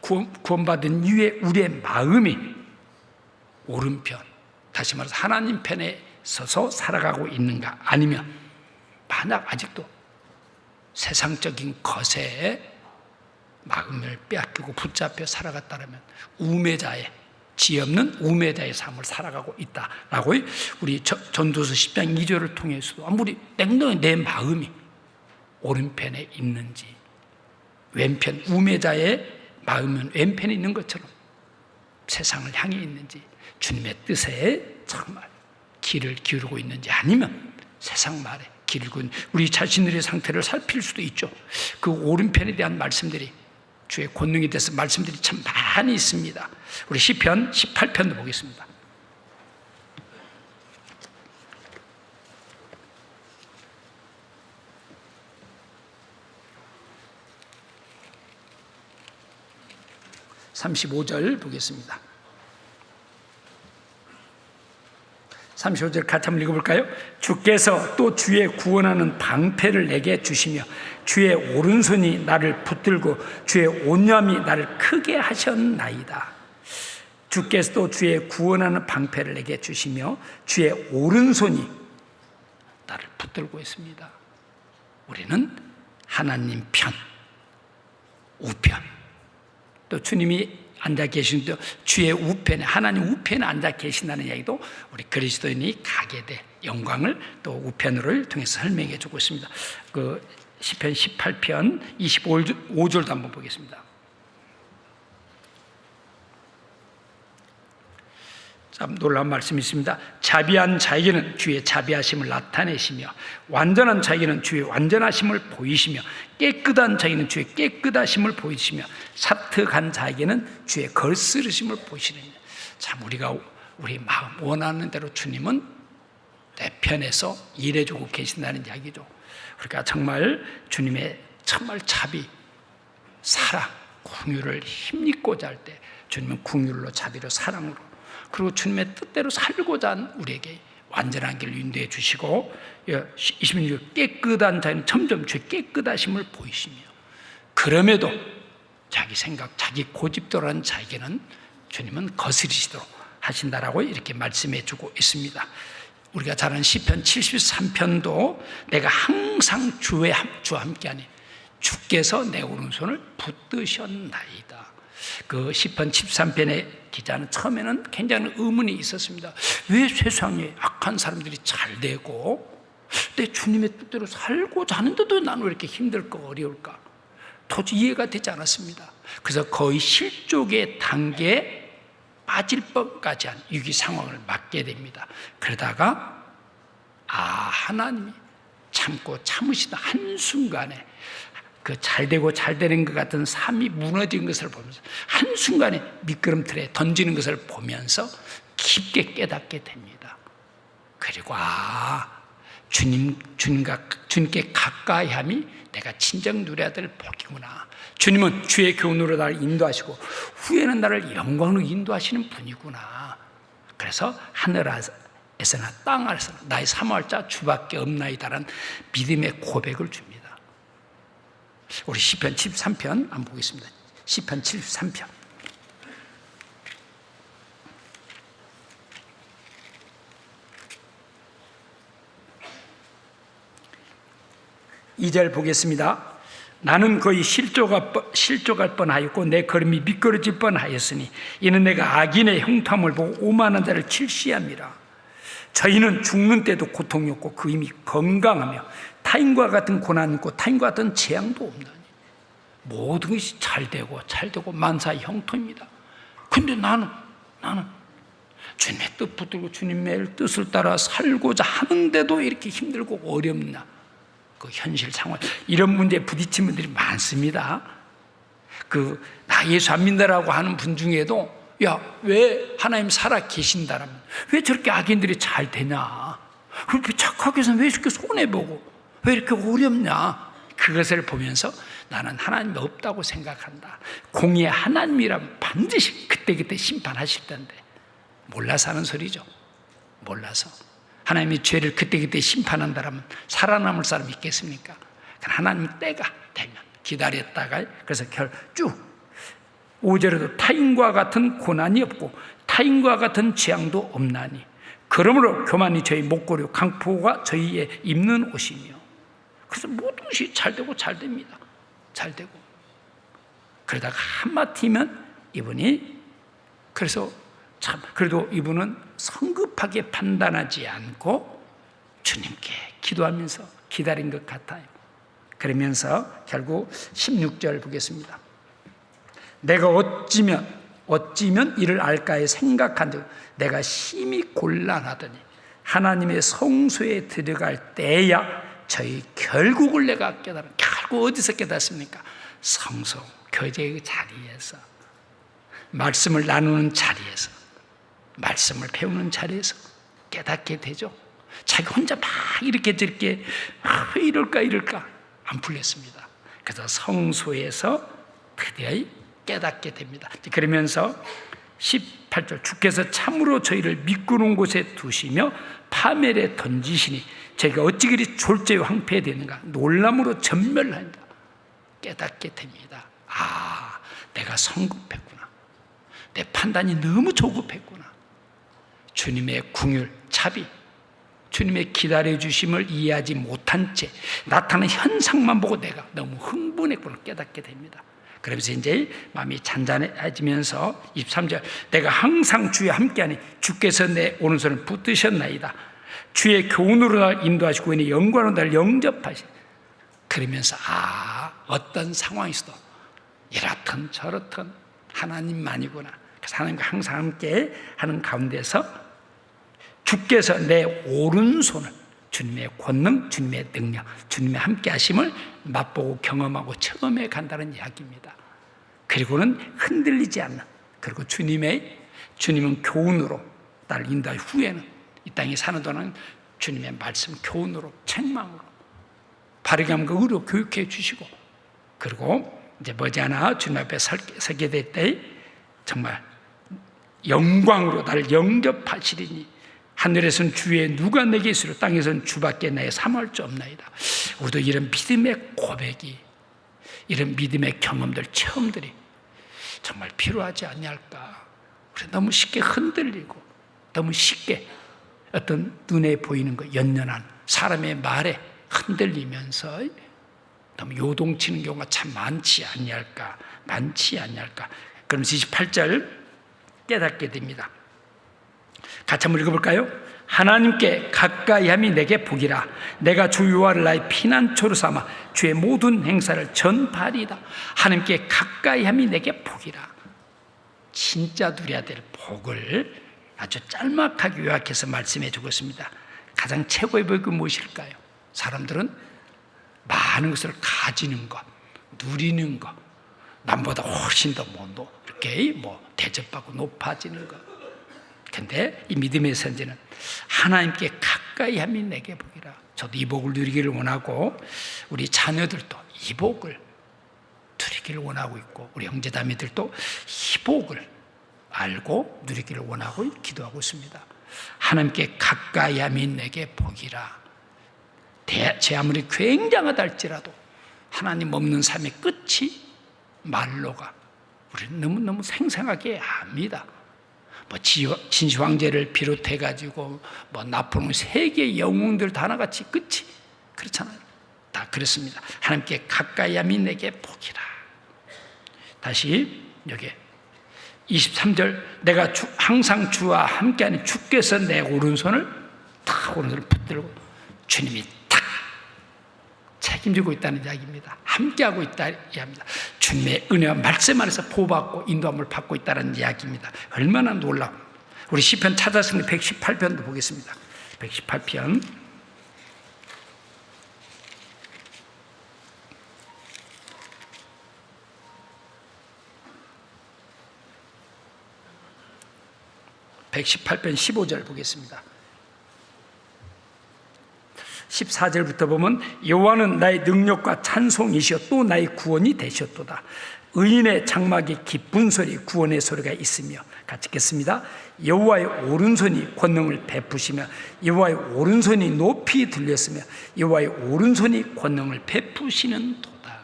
구원받은 이후에 우리의 마음이 오른편, 다시 말해서 하나님 편에 서서 살아가고 있는가, 아니면 만약 아직도 세상적인 것에 마음을 빼앗기고 붙잡혀 살아갔다면 우매자의, 지혜 없는 우매자의 삶을 살아가고 있다라고 우리 전도서 10장 2절을 통해서도 아무리 냉정히 내 마음이 오른편에 있는지, 왼편 우매자의 마음은 왼편에 있는 것처럼 세상을 향해 있는지, 주님의 뜻에 정말 귀를 기울이고 있는지, 아니면 세상 말에 기울이고 있는 우리 자신들의 상태를 살필 수도 있죠. 그 오른편에 대한 말씀들이, 주의 권능에 대해서 말씀들이 참 많이 있습니다. 우리 시편 18편도 보겠습니다. (35절) 보겠습니다. 35절 같이 한번 읽어볼까요? 주께서 또 주의 구원하는 방패를 내게 주시며 주의 오른손이 나를 붙들고 주의 온유함이 나를 크게 하셨나이다. 주께서 또 주의 구원하는 방패를 내게 주시며 주의 오른손이 나를 붙들고 있습니다. 우리는 하나님 편, 우편, 또 주님이 앉아 계신 주의 우편에, 하나님 우편에 앉아 계신다는 이야기도 우리 그리스도인이 가게 될 영광을 또 우편으로를 통해서 설명해 주고 있습니다. 그 시편 18편 25절도 한번 보겠습니다. 참 놀라운 말씀이 있습니다. 자비한 자에게는 주의 자비하심을 나타내시며 완전한 자에게는 주의 완전하심을 보이시며 깨끗한 자에게는 주의 깨끗하심을 보이시며 사특한 자에게는 주의 걸스르심을 보이시느니라. 참 우리가 우리 마음 원하는 대로 주님은 내 편에서 일해주고 계신다는 이야기죠. 그러니까 정말 주님의 정말 자비, 사랑, 긍휼을 힘입고자 할 때 주님은 긍휼로, 자비로, 사랑으로, 그리고 주님의 뜻대로 살고자 하는 우리에게 완전한 길을 인도해 주시고, 26절 깨끗한 자는 점점 주의 깨끗하심을 보이시며, 그럼에도 자기 생각, 자기 고집대로한 자에게는 주님은 거스리시도록 하신다라고 이렇게 말씀해 주고 있습니다. 우리가 잘 아는 시편 73편도 내가 항상 주와 함께하니 주께서 내 오른손을 붙드셨나이다. 그 시편 73편의 기자는 처음에는 굉장히 의문이 있었습니다. 왜 세상에 악한 사람들이 잘 되고 내 주님의 뜻대로 살고자 하는데도 나는 왜 이렇게 힘들까 어려울까 도저히 이해가 되지 않았습니다. 그래서 거의 실족의 단계에 빠질 뻔까지 한 위기 상황을 맞게 됩니다. 그러다가 하나님이 참고 참으시다 한순간에 그 잘되고 잘되는 것 같은 삶이 무너진 것을 보면서 한순간에 미끄럼틀에 던지는 것을 보면서 깊게 깨닫게 됩니다. 그리고 주님께 가까이 함이 내가 친정 누려야 될 복이구나. 주님은 주의 교훈으로 나를 인도하시고 후에는 나를 영광으로 인도하시는 분이구나. 그래서 하늘에서나 땅 아래서나 나의 사모할 자 주밖에 없나이다라는 믿음의 고백을 줍니다. 우리 시편 73편 한번 보겠습니다. 시편 73편 2절 보겠습니다. 나는 거의 실족할 뻔하였고 내 걸음이 미끄러질 뻔하였으니 이는 내가 악인의 형통함을 보고 오만한 자를 질시함이라. 저희는 죽는 때도 고통이 없고 그 힘이 건강하며 타인과 같은 고난이 있고 타인과 같은 재앙도 없나니. 모든 것이 잘되고 만사의 형통입니다. 근데 나는 주님의 뜻 붙들고 주님의 뜻을 따라 살고자 하는데도 이렇게 힘들고 어렵나. 그 현실 상황, 이런 문제에 부딪힌 분들이 많습니다. 나 예수 안 믿는다라고 하는 분 중에도 왜 하나님 살아 계신다라면 왜 저렇게 악인들이 잘 되냐, 그렇게 착하게 해서 왜 이렇게 손해보고 왜 이렇게 어렵냐, 그것을 보면서 나는 하나님이 없다고 생각한다. 공의의 하나님이라면 반드시 그때그때 심판하실 텐데 몰라서 하는 소리죠. 몰라서 하나님이 죄를 그때그때 심판한다라면 살아남을 사람이 있겠습니까? 하나님이 때가 되면 기다렸다가 그래서 쭉 5절에도 타인과 같은 고난이 없고 타인과 같은 재앙도 없나니 그러므로 교만이 저희 목걸이요 강포가 저희의 입는 옷이며. 그래서 모든 것이 잘되고 잘됩니다. 잘되고. 그러다가 한마디면 이분이 그래서 그래도 이분은 성급하게 판단하지 않고 주님께 기도하면서 기다린 것 같아요. 그러면서 결국 16절 보겠습니다. 내가 어찌면 이를 알까에 생각한즉 내가 심히 곤란하더니 하나님의 성소에 들어갈 때야 저희 결국을 내가 깨달은. 결국 어디서 깨닫습니까? 성소 교제의 자리에서, 말씀을 나누는 자리에서, 말씀을 배우는 자리에서 깨닫게 되죠. 자기 혼자 막 이렇게 저렇게 왜 이럴까 안 풀렸습니다. 그래서 성소에서 드디어 깨닫게 됩니다. 그러면서 18절 주께서 참으로 저희를 미끄러운 곳에 두시며 파멸에 던지시니 저희가 어찌 그리 졸지에 황폐되는가 놀람으로 전멸한다. 깨닫게 됩니다. 내가 성급했구나. 내 판단이 너무 조급했구나. 주님의 궁율, 자비, 주님의 기다려주심을 이해하지 못한 채 나타나는 현상만 보고 내가 너무 흥분했구나 깨닫게 됩니다. 그러면서 이제 마음이 잔잔해지면서 23절 내가 항상 주와 함께하니 주께서 내 오른손을 붙드셨나이다. 주의 교훈으로 날 인도하시고 이는 영광으로 날 영접하시니. 그러면서 어떤 상황에서도 이렇든 저렇든 하나님만이구나. 그래서 하나님과 항상 함께 하는 가운데서 주께서 내 오른손을 주님의 권능, 주님의 능력, 주님의 함께 하심을 맛보고 경험하고 체험해 간다는 이야기입니다. 그리고는 흔들리지 않는, 그리고 주님은 교훈으로 나를 인도할 후에는 이 땅에 사는 동안 주님의 말씀 교훈으로 책망으로 바르게 함과 의로 교육해 주시고, 그리고 이제 머지않아 주님 앞에 서게 될 때 정말 영광으로 나를 영접하시리니 하늘에서는 주의 누가 내게 있으려 땅에서는 주밖에 나의 사모할 수 없나이다. 우리도 이런 믿음의 고백이, 이런 믿음의 경험들, 체험들이 정말 필요하지 않냐할까. 너무 쉽게 흔들리고 너무 쉽게 어떤 눈에 보이는 거 연연한 사람의 말에 흔들리면서 너무 요동치는 경우가 참 많지 아니할까. 그러면서 28절 깨닫게 됩니다. 같이 한번 읽어볼까요? 하나님께 가까이함이 내게 복이라. 내가 주 여호와를 나의 피난처로 삼아 주의 모든 행사를 전파리이다. 하나님께 가까이함이 내게 복이라. 진짜 누려야 될 복을 아주 짤막하게 요약해서 말씀해 주고 있습니다. 가장 최고의 복이 무엇일까요? 사람들은 많은 것을 가지는 것, 누리는 것, 남보다 훨씬 더 이렇게 대접받고 높아지는 것. 근데 이 믿음의 선지는 하나님께 가까이 함이 내게 복이라. 저도 이 복을 누리기를 원하고 우리 자녀들도 이 복을 누리기를 원하고 있고 우리 형제자매들도 이 복을 알고 누리기를 원하고 기도하고 있습니다. 하나님께 가까이 함이 내게 복이라. 제 아무리 굉장하다 할지라도 하나님 없는 삶의 끝이 말로가 우리는 너무너무 생생하게 압니다. 진시 황제를 비롯해가지고 나폴레옹 세계 영웅들 다 하나같이 끝이 그렇잖아요. 다 그렇습니다. 하나님께 가까이 함이 내게 복이라. 다시 여기 23절 내가 항상 주와 함께하니 주께서 내 오른손을 붙들고 주님이 탁 책임지고 있다는 이야기입니다. 함께하고 있다 이야기입니다. 주님의 은혜와 말씀 안에서 보호받고 인도함을 받고 있다는 이야기입니다. 얼마나 놀라워. 우리 시편 찾았으니 118편도 보겠습니다. 118편 118편 15절 보겠습니다. 14절부터 보면 여호와는 나의 능력과 찬송이시여 또 나의 구원이 되셨도다. 의인의 장막에 기쁜 소리 구원의 소리가 있으며 같이 읽겠습니다. 여호와의 오른손이 권능을 베푸시며 여호와의 오른손이 높이 들렸으며 여호와의 오른손이 권능을 베푸시는 도다.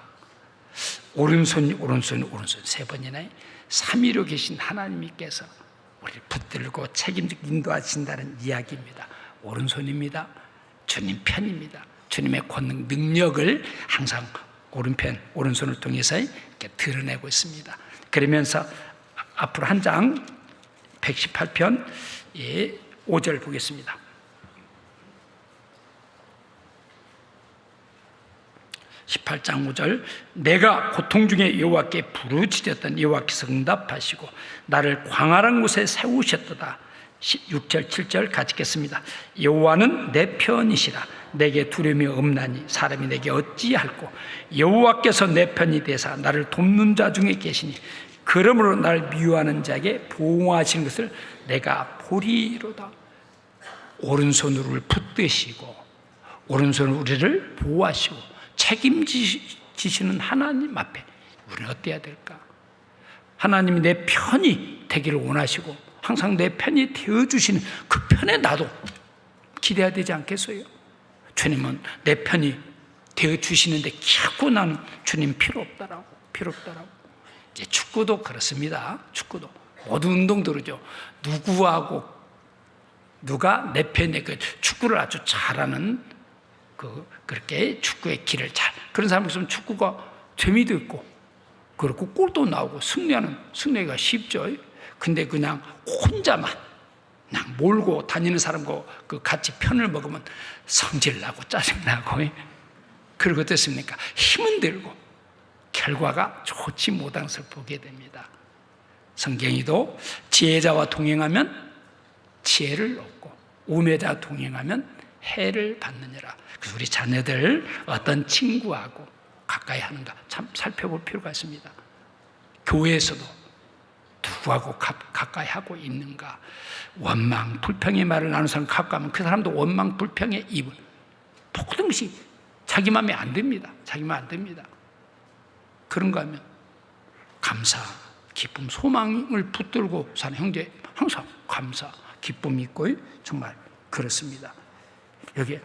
오른손 세 번이나 삼위로 계신 하나님께서 우리를 붙들고 책임지고 인도하신다는 이야기입니다. 오른손입니다. 주님 편입니다. 주님의 권능, 능력을 항상 오른손을 통해서 이렇게 드러내고 있습니다. 그러면서 앞으로 한 장 118편 5절 보겠습니다. 18장 5절 내가 고통 중에 여호와께 부르짖었던 여호와께서 응답하시고 나를 광활한 곳에 세우셨도다. 6절 7절 같이 읽겠습니다. 여호와는 내 편이시라. 내게 두려움이 없나니 사람이 내게 어찌할꼬. 여호와께서 내 편이 되사 나를 돕는 자 중에 계시니 그러므로 나를 미워하는 자에게 보호하시는 것을 내가 보리로다. 오른손으로 우리를 붙드시고 오른손으로 우리를 보호하시고 책임지시는 하나님 앞에 우리는 어때야 될까? 하나님이 내 편이 되기를 원하시고 항상 내 편이 되어주시는 그 편에 나도 기대해야 되지 않겠어요? 주님은 내 편이 되어주시는데 자꾸 나는 주님 필요 없다라고. 이제 축구도 그렇습니다. 축구도 모든 운동도 그러죠. 누가 내 편에 그 축구를 아주 잘하는 그렇게 축구의 길을 그런 사람이 있으면 축구가 재미도 있고 그렇고 골도 나오고 승리가 쉽죠. 근데 그냥 혼자만 그냥 몰고 다니는 사람과 같이 편을 먹으면 성질나고 짜증나고 그리고 어떻습니까? 힘은 들고 결과가 좋지 못한 것을 보게 됩니다. 성경이도 지혜자와 동행하면 지혜를 얻고 우매자와 동행하면 해를 받느니라. 그래서 우리 자녀들 어떤 친구하고 가까이 하는가 참 살펴볼 필요가 있습니다. 교회에서도 누구하고 가까이 하고 있는가. 원망, 불평의 말을 나누는 사람 가까이 하면 그 사람도 원망, 불평의 입을 모든 것이 자기 마음에 안 듭니다. 그런가 하면 감사, 기쁨, 소망을 붙들고 사는 형제 항상 감사, 기쁨이 있고 정말 그렇습니다. 여기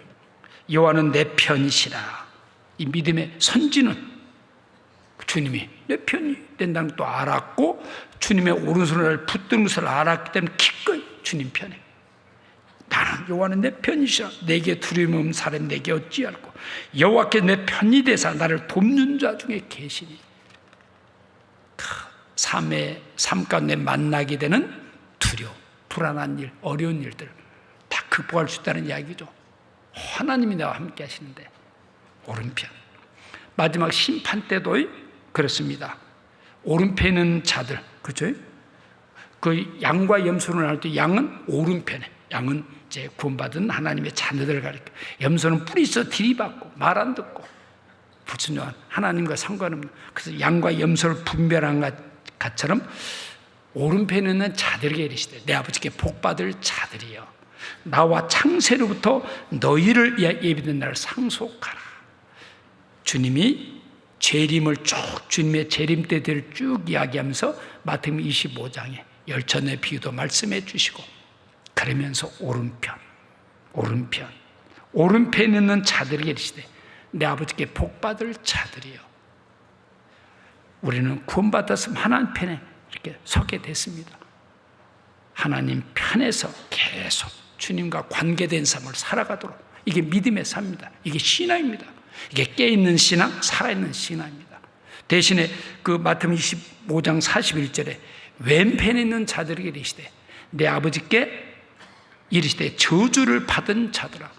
여호와는 내 편이시라. 이 믿음의 선지는 주님이 내 편이 된다는 것도 알았고 주님의 오른손을 붙드는 것을 알았기 때문에 기꺼이 주님 편에 나는 여호와는 내 편이시라 내게 두려움 없는 사람 내게 어찌할꼬 여호와께 내 편이 되사 나를 돕는 자 중에 계시니 삶 가운데 만나게 되는 두려움, 불안한 일, 어려운 일들 다 극복할 수 있다는 이야기죠. 하나님이 나와 함께 하시는데 오른편 마지막 심판 때도 그렇습니다. 오른편은 자들 그렇죠? 그 양과 염소를 나눌 때 양은 오른편에 양은 이제 구원받은 하나님의 자녀들을 가리켜 염소는 뿔이 있어 들이받고 말 안 듣고 불순종한 하나님과 상관없는 그래서 양과 염소를 분별한 것처럼 오른편에 있는 자들에게 이르시되 내 아버지께 복받을 자들이여 나와 창세로부터 너희를 예비된 나를 상속하라. 주님이 재림을 쭉 주님의 재림 때들을 쭉 이야기하면서 마태복음 25장에 열천의 비유도 말씀해 주시고 그러면서 오른편에 있는 자들에게 이르시되 내 아버지께 복받을 자들이요. 우리는 구원받았으면 하나님 편에 이렇게 서게 됐습니다. 하나님 편에서 계속 주님과 관계된 삶을 살아가도록 이게 믿음의 삶입니다. 이게 신앙입니다. 이게 깨있는 신앙, 살아있는 신앙입니다. 대신에 그 마태복음 25장 41절에 왼편에 있는 자들에게 이르시되 내 아버지께 이르시되 저주를 받은 자들아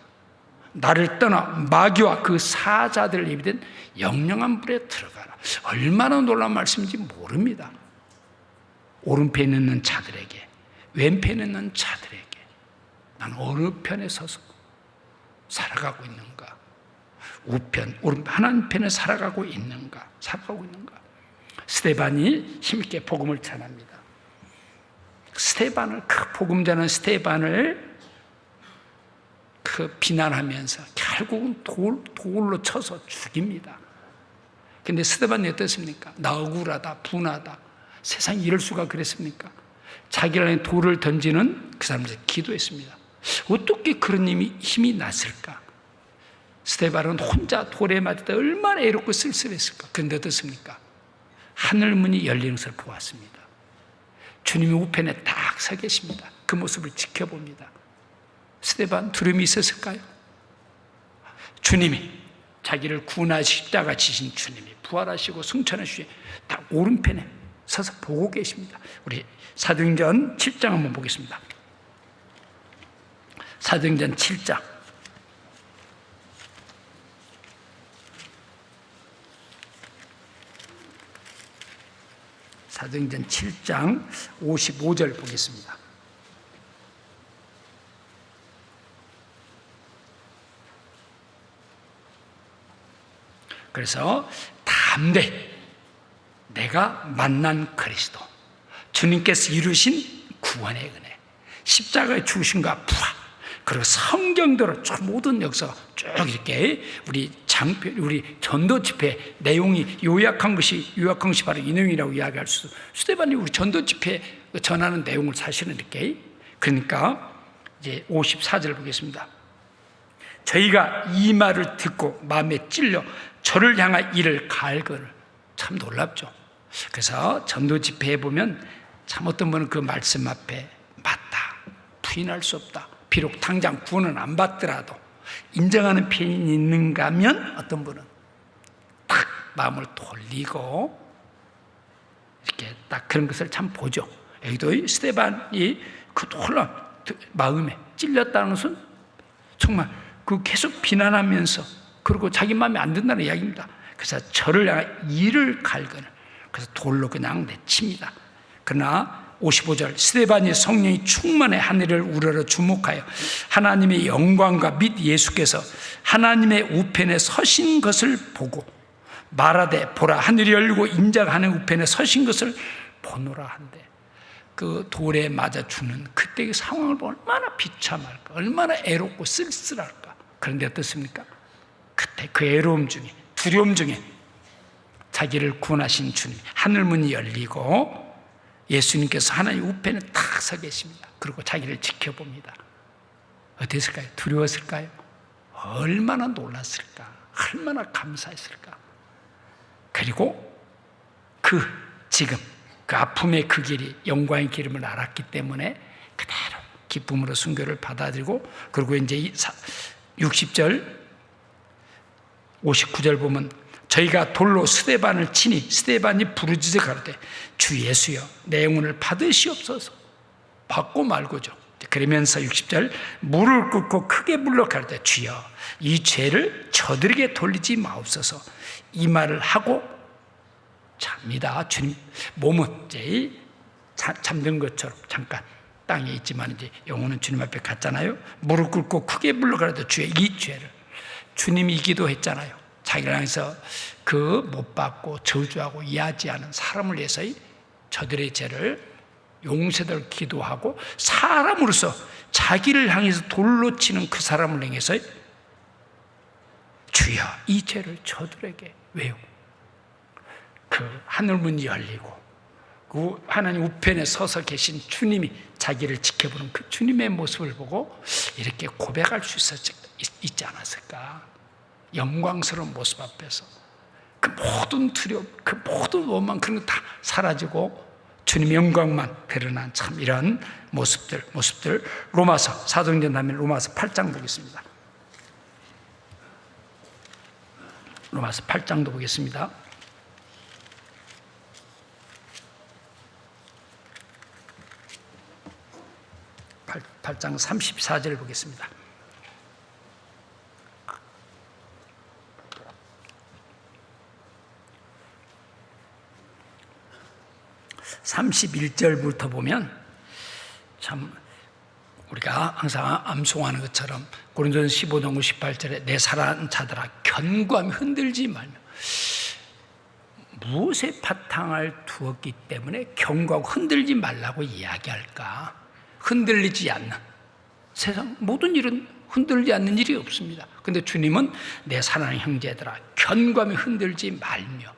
나를 떠나 마귀와 그 사자들을 예비된 영영한 불에 들어가라. 얼마나 놀라운 말씀인지 모릅니다. 오른편에 있는 자들에게 왼편에 있는 자들에게 나는 어느 편에 서서 살아가고 있는가? 우편, 오른편, 하나님 편에 살아가고 있는가? 스데반이 힘있게 복음을 전합니다. 스데반을 그 복음 전하는 스데반을 그 비난하면서 결국은 돌로 쳐서 죽입니다. 근데 스데반이 어떻습니까? 나 억울하다, 분하다. 세상에 이럴 수가 그랬습니까? 자기를 돌을 던지는 그 사람들 기도했습니다. 어떻게 그런 힘이 났을까? 스데반은 혼자 돌에 맞을 때 얼마나 애롭고 쓸쓸했을까? 그런데 어떻습니까? 하늘문이 열리는 것을 보았습니다. 주님이 우편에 딱 서 계십니다. 그 모습을 지켜봅니다. 스데반 두려움이 있었을까요? 주님이 자기를 구원하시다가 지신 주님이 부활하시고 승천하시고 딱 오른편에 서서 보고 계십니다. 우리 사도행전 7장 한번 보겠습니다. 사도행전 7장 사도행전 7장 55절 보겠습니다. 그래서 담대히 내가 만난 그리스도 주님께서 이루신 구원의 은혜 십자가의 죽으심과 부활 그리고 성경대로 모든 역사가 쭉 이렇게 우리 전도 집회 내용이 요약한 것이 바로 이 내용이라고 이야기할 수 있어요. 스데반이 우리 전도 집회 전하는 내용을 사실은 이렇게 그러니까 이제 54절 보겠습니다. 저희가 이 말을 듣고 마음에 찔려 저를 향한 이를 가할거늘 참 놀랍죠. 그래서 전도 집회에 보면 참 어떤 분은 그 말씀 앞에 맞다 부인할 수 없다 비록 당장 구원은 안 받더라도 인정하는 편이 있는가 하면 어떤 분은 딱 마음을 돌리고 이렇게 딱 그런 것을 참 보죠. 여기도 스데반이 그 놀라운 마음에 찔렸다는 것은 정말 그 계속 비난하면서 그리고 자기 마음에 안 든다는 이야기입니다. 그래서 저를 향한 이를 갈거늘 그래서 돌로 그냥 내칩니다. 그러나 55절 스데반이 성령이 충만해 하늘을 우러러 주목하여 하나님의 영광과 및 예수께서 하나님의 우편에 서신 것을 보고 말하되 보라 하늘이 열리고 인자가 하늘 우편에 서신 것을 보노라 한대. 그 돌에 맞아 죽는 그때의 상황을 보면 얼마나 비참할까 얼마나 애롭고 쓸쓸할까. 그런데 어떻습니까? 그때 그 애로움 중에 두려움 중에 자기를 구원하신 주님 하늘문이 열리고 예수님께서 하나님 우편에 딱 서 계십니다. 그리고 자기를 지켜봅니다. 어땠을까요? 두려웠을까요? 얼마나 놀랐을까? 얼마나 감사했을까? 그리고 지금 그 아픔의 그 길이 영광의 길임을 알았기 때문에 그대로 기쁨으로 순교를 받아들이고, 그리고 이제 60절 59절 보면 저희가 돌로 스데반을 치니 스데반이 부르짖어 가로되 주 예수여 내 영혼을 받으시옵소서. 받고 말고죠. 그러면서 60절 무릎을 꿇고 크게 불러 가로되 주여 이 죄를 저들에게 돌리지 마옵소서. 이 말을 하고 잡니다. 주님 몸은 이제 잠든 것처럼 잠깐 땅에 있지만 이제 영혼은 주님 앞에 갔잖아요. 무릎 꿇고 크게 불러 가로되 주여 이 죄를, 주님이 기도했잖아요. 자기를 향해서 그 못 받고 저주하고 이해하지 않은 사람을 위해서 저들의 죄를 용서를 기도하고, 사람으로서 자기를 향해서 돌로 치는 그 사람을 향해서 주여 이 죄를 저들에게, 왜요? 그 하늘문이 열리고 그 하나님 우편에 서서 계신 주님이 자기를 지켜보는 그 주님의 모습을 보고 이렇게 고백할 수 있지 않았을까? 영광스러운 모습 앞에서 그 모든 두려움, 그 모든 원망, 그런 거 다 사라지고 주님의 영광만 드러난 참 이런 모습들. 로마서, 사도행전 다음에 로마서 8장 보겠습니다. 로마서 8장도 보겠습니다. 8장 34절 보겠습니다. (31절부터) 보면 참 우리가 항상 암송하는 것처럼 고린도전 15장 18절에 내 사랑하는 자들아 견고함이 흔들지 말며, 무엇에 바탕을 두었기 때문에 견고하고 흔들지 말라고 이야기할까? 흔들리지 않는, 세상 모든 일은 흔들리지 않는 일이 없습니다. 그런데 주님은 내 사랑하는 형제들아 견고함이 흔들지 말며,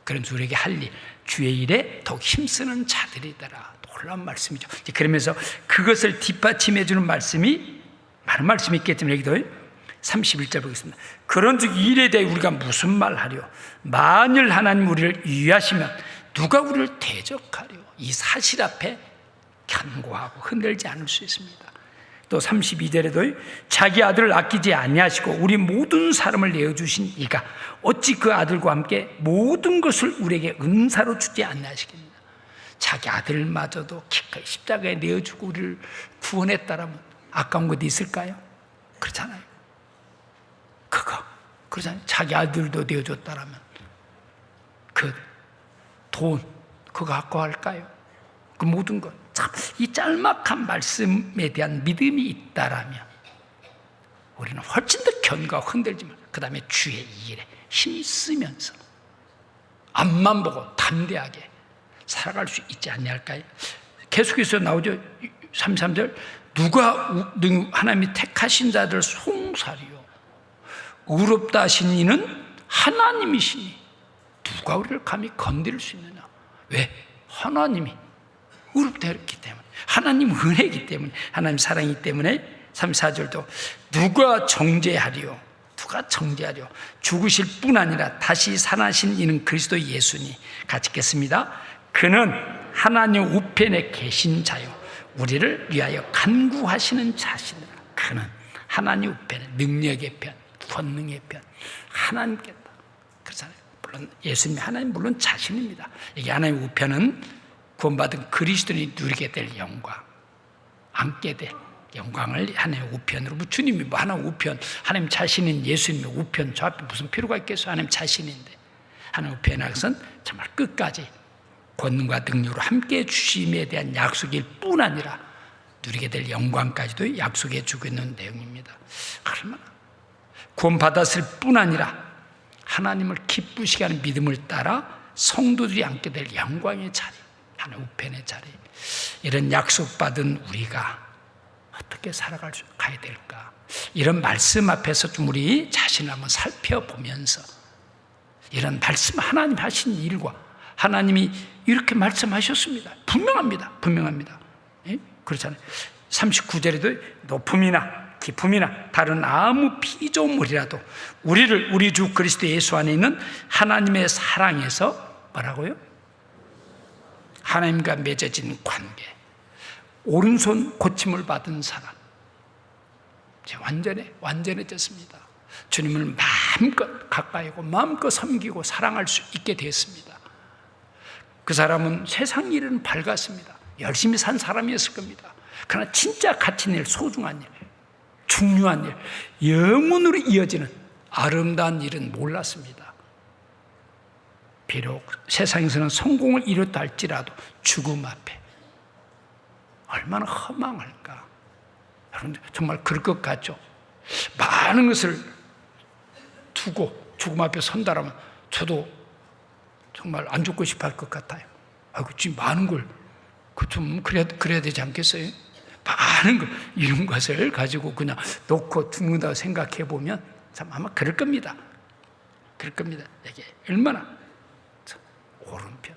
그러면서 우리에게 할 일, 주의 일에 더욱 힘쓰는 자들이더라. 놀라운 말씀이죠. 그러면서 그것을 뒷받침해 주는 말씀이, 많은 말씀이 있겠지만 여기도 31절 보겠습니다. 그런즉 이 일에 대해 우리가 무슨 말하려? 만일 하나님 우리를 유의하시면 누가 우리를 대적하려? 이 사실 앞에 견고하고 흔들지 않을 수 있습니다. 또 32절에도 자기 아들을 아끼지 아니하시고 우리 모든 사람을 내어주신 이가 어찌 그 아들과 함께 모든 것을 우리에게 은사로 주지 아니하시겠느냐. 자기 아들마저도 기꺼이 십자가에 내어주고 우리를 구원했다라면 아까운 것 있을까요? 그렇잖아요. 그렇잖아요. 자기 아들도 내어줬다라면 그 돈 그거 아까워할까요? 그 모든 것. 참, 이 짤막한 말씀에 대한 믿음이 있다라면 우리는 훨씬 더 견고하고 흔들지만, 그 다음에 주의 일에 힘쓰면서 앞만 보고 담대하게 살아갈 수 있지 않냐할까요? 계속해서 나오죠. 33절 누가 하나님이 택하신 자들 송사리요 의롭다 하신 이는 하나님이시니 누가 우리를 감히 건드릴 수 있느냐. 왜? 하나님이 의롭다 했기 때문에, 하나님 은혜이기 때문에, 하나님 사랑이기 때문에. 34절도 누가 정죄하리요? 누가 정죄하리요? 죽으실 뿐 아니라 다시 살아나신 이는 그리스도 예수니. 같이 읽겠습니다. 그는 하나님 우편에 계신 자요 우리를 위하여 간구하시는 자시니라. 그는 하나님 우편에, 능력의 편, 권능의 편, 하나님께다. 그렇잖아요. 물론 예수님이 하나님, 물론 자신입니다. 이게 하나님 우편은 구원받은 그리스도인이 누리게 될 영광, 안게 될 영광을 하나님의 우편으로, 주님이 뭐 하나님 우편, 하나님 자신인 예수님의 우편, 저 앞에 무슨 필요가 있겠어요? 하나님 자신인데 하나님 우편에 것은 정말 끝까지 권능과 능력으로 함께해 주심에 대한 약속일 뿐 아니라 누리게 될 영광까지도 약속해 주고 있는 내용입니다. 얼마나 구원받았을 뿐 아니라 하나님을 기쁘시게 하는 믿음을 따라 성도들이 앉게 될 영광의 자리, 하나님 우편의 자리, 이런 약속받은 우리가 어떻게 가야 될까? 이런 말씀 앞에서 좀 우리 자신을 한번 살펴보면서, 이런 말씀, 하나님 하신 일과 하나님이 이렇게 말씀하셨습니다. 분명합니다. 예? 그렇잖아요. 39절에도 높음이나 기품이나 다른 아무 피조물이라도 우리를 우리 주 그리스도 예수 안에 있는 하나님의 사랑에서 뭐라고요? 하나님과 맺어진 관계, 오른손 고침을 받은 사람, 이제 완전해졌습니다. 주님을 마음껏 가까이고 마음껏 섬기고 사랑할 수 있게 됐습니다. 그 사람은 세상 일은 밝았습니다. 열심히 산 사람이었을 겁니다. 그러나 진짜 가치 낼 소중한 일, 중요한 일, 영원으로 이어지는 아름다운 일은 몰랐습니다. 비록 세상에서는 성공을 이뤘다 할지라도 죽음 앞에 얼마나 허망할까. 여러분 정말 그럴 것 같죠? 많은 것을 두고 죽음 앞에 선다라면 저도 정말 안 죽고 싶어 할 것 같아요. 아이고, 지금 많은 걸, 좀 그래야 되지 않겠어요? 많은 걸, 이런 것을 가지고 그냥 놓고 죽는다고 생각해 보면 참 아마 그럴 겁니다. 그럴 겁니다. 이게 얼마나 오른편,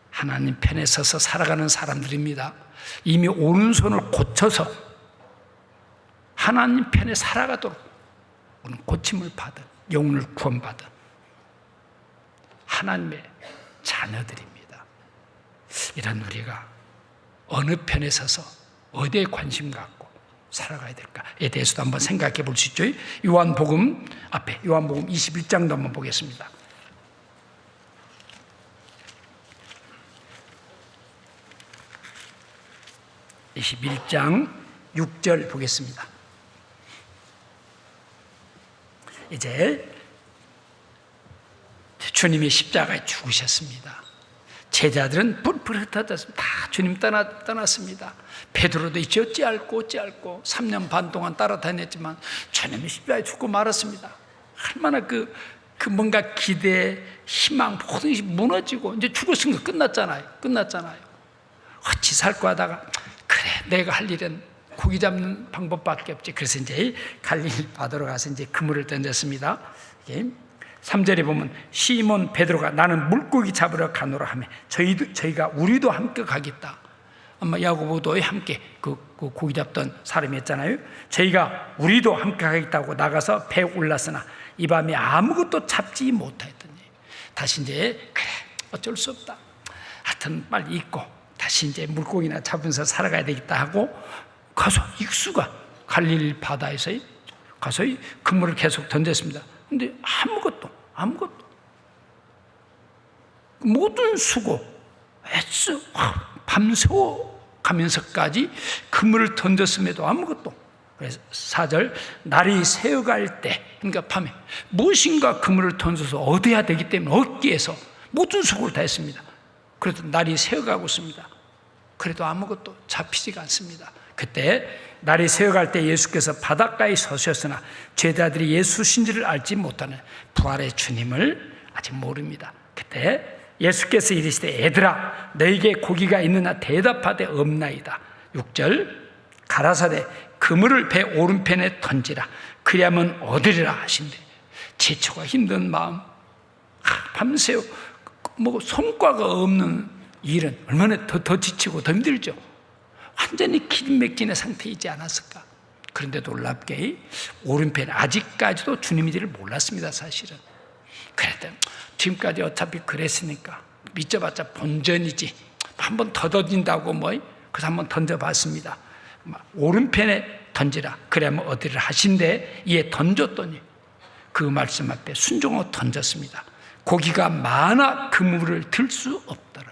하나님 편에 서서 살아가는 사람들입니다. 이미 오른손을 고쳐서 하나님 편에 살아가도록 고침을 받은, 영혼을 구원받은 하나님의 자녀들입니다. 이런 우리가 어느 편에 서서 어디에 관심 갖고 살아가야 될까에 대해서도 한번 생각해 볼 수 있죠. 요한복음 앞에, 요한복음 21장도 한번 보겠습니다. 21장 6절 보겠습니다. 이제 주님이 십자가에 죽으셨습니다. 제자들은 뿔뿔 흩어졌습니다. 다 주님 떠났습니다. 베드로도 있지 어찌할꼬 3년 반 동안 따라다녔지만 주님이 십자가에 죽고 말았습니다. 얼마나 그 뭔가 기대, 희망 모든 것이 무너지고 이제 죽었으니까 끝났잖아요. 어찌 살고 하다가 그래, 내가 할 일은 고기 잡는 방법밖에 없지. 그래서 이제 갈릴리 바다로 가서 이제 그물을 던졌습니다. 3절에 보면 시몬 베드로가 나는 물고기 잡으러 가노라 하며 우리도 함께 가겠다. 아마 야고보도 함께 그 고기 잡던 사람이었잖아요. 우리도 함께 가겠다고 나가서 배에 올랐으나 이 밤에 아무것도 잡지 못하였더니 다시 이제 그래, 어쩔 수 없다. 하여튼 빨리 잊고 다시 이제 물고기나 잡으면서 살아가야 되겠다 하고 가서 익수가 갈릴리 바다에서 가서 그물을 계속 던졌습니다. 근데 아무것도 모든 수고 애써 밤새워 가면서까지 그물을 던졌음에도 아무것도. 그래서 4절 날이 새어갈 때, 그러니까 밤에 무엇인가 그물을 던져서 얻어야 되기 때문에 얻기 위해서 모든 수고를 다 했습니다. 그래도 날이 새어가고 있습니다. 그래도 아무것도 잡히지가 않습니다. 그때 날이 새어갈 때 예수께서 바닷가에 서셨으나 제자들이 예수신지를 알지 못하는 부활의 주님을 아직 모릅니다. 그때 예수께서 이르시되 얘들아 너에게 고기가 있느냐 대답하되 없나이다. 6절 가라사대 그물을 배 오른편에 던지라 그리하면 얻으리라 하신대. 지치고 힘든 마음, 밤새워 성과가 없는 일은 얼마나 더 지치고 더 힘들죠. 완전히 기진맥진의 상태이지 않았을까. 그런데 놀랍게 오른편에 아직까지도 주님인지를 몰랐습니다. 사실은. 그랬더니 지금까지 어차피 그랬으니까 믿어봤자 본전이지 한 번 더 던진다고 그래서 한번 던져봤습니다. 오른편에 던지라 그래야만 얻으리라 하신데 이에 던졌더니 그 말씀 앞에 순종하고 던졌습니다. 고기가 많아 그물을 들 수 없더라.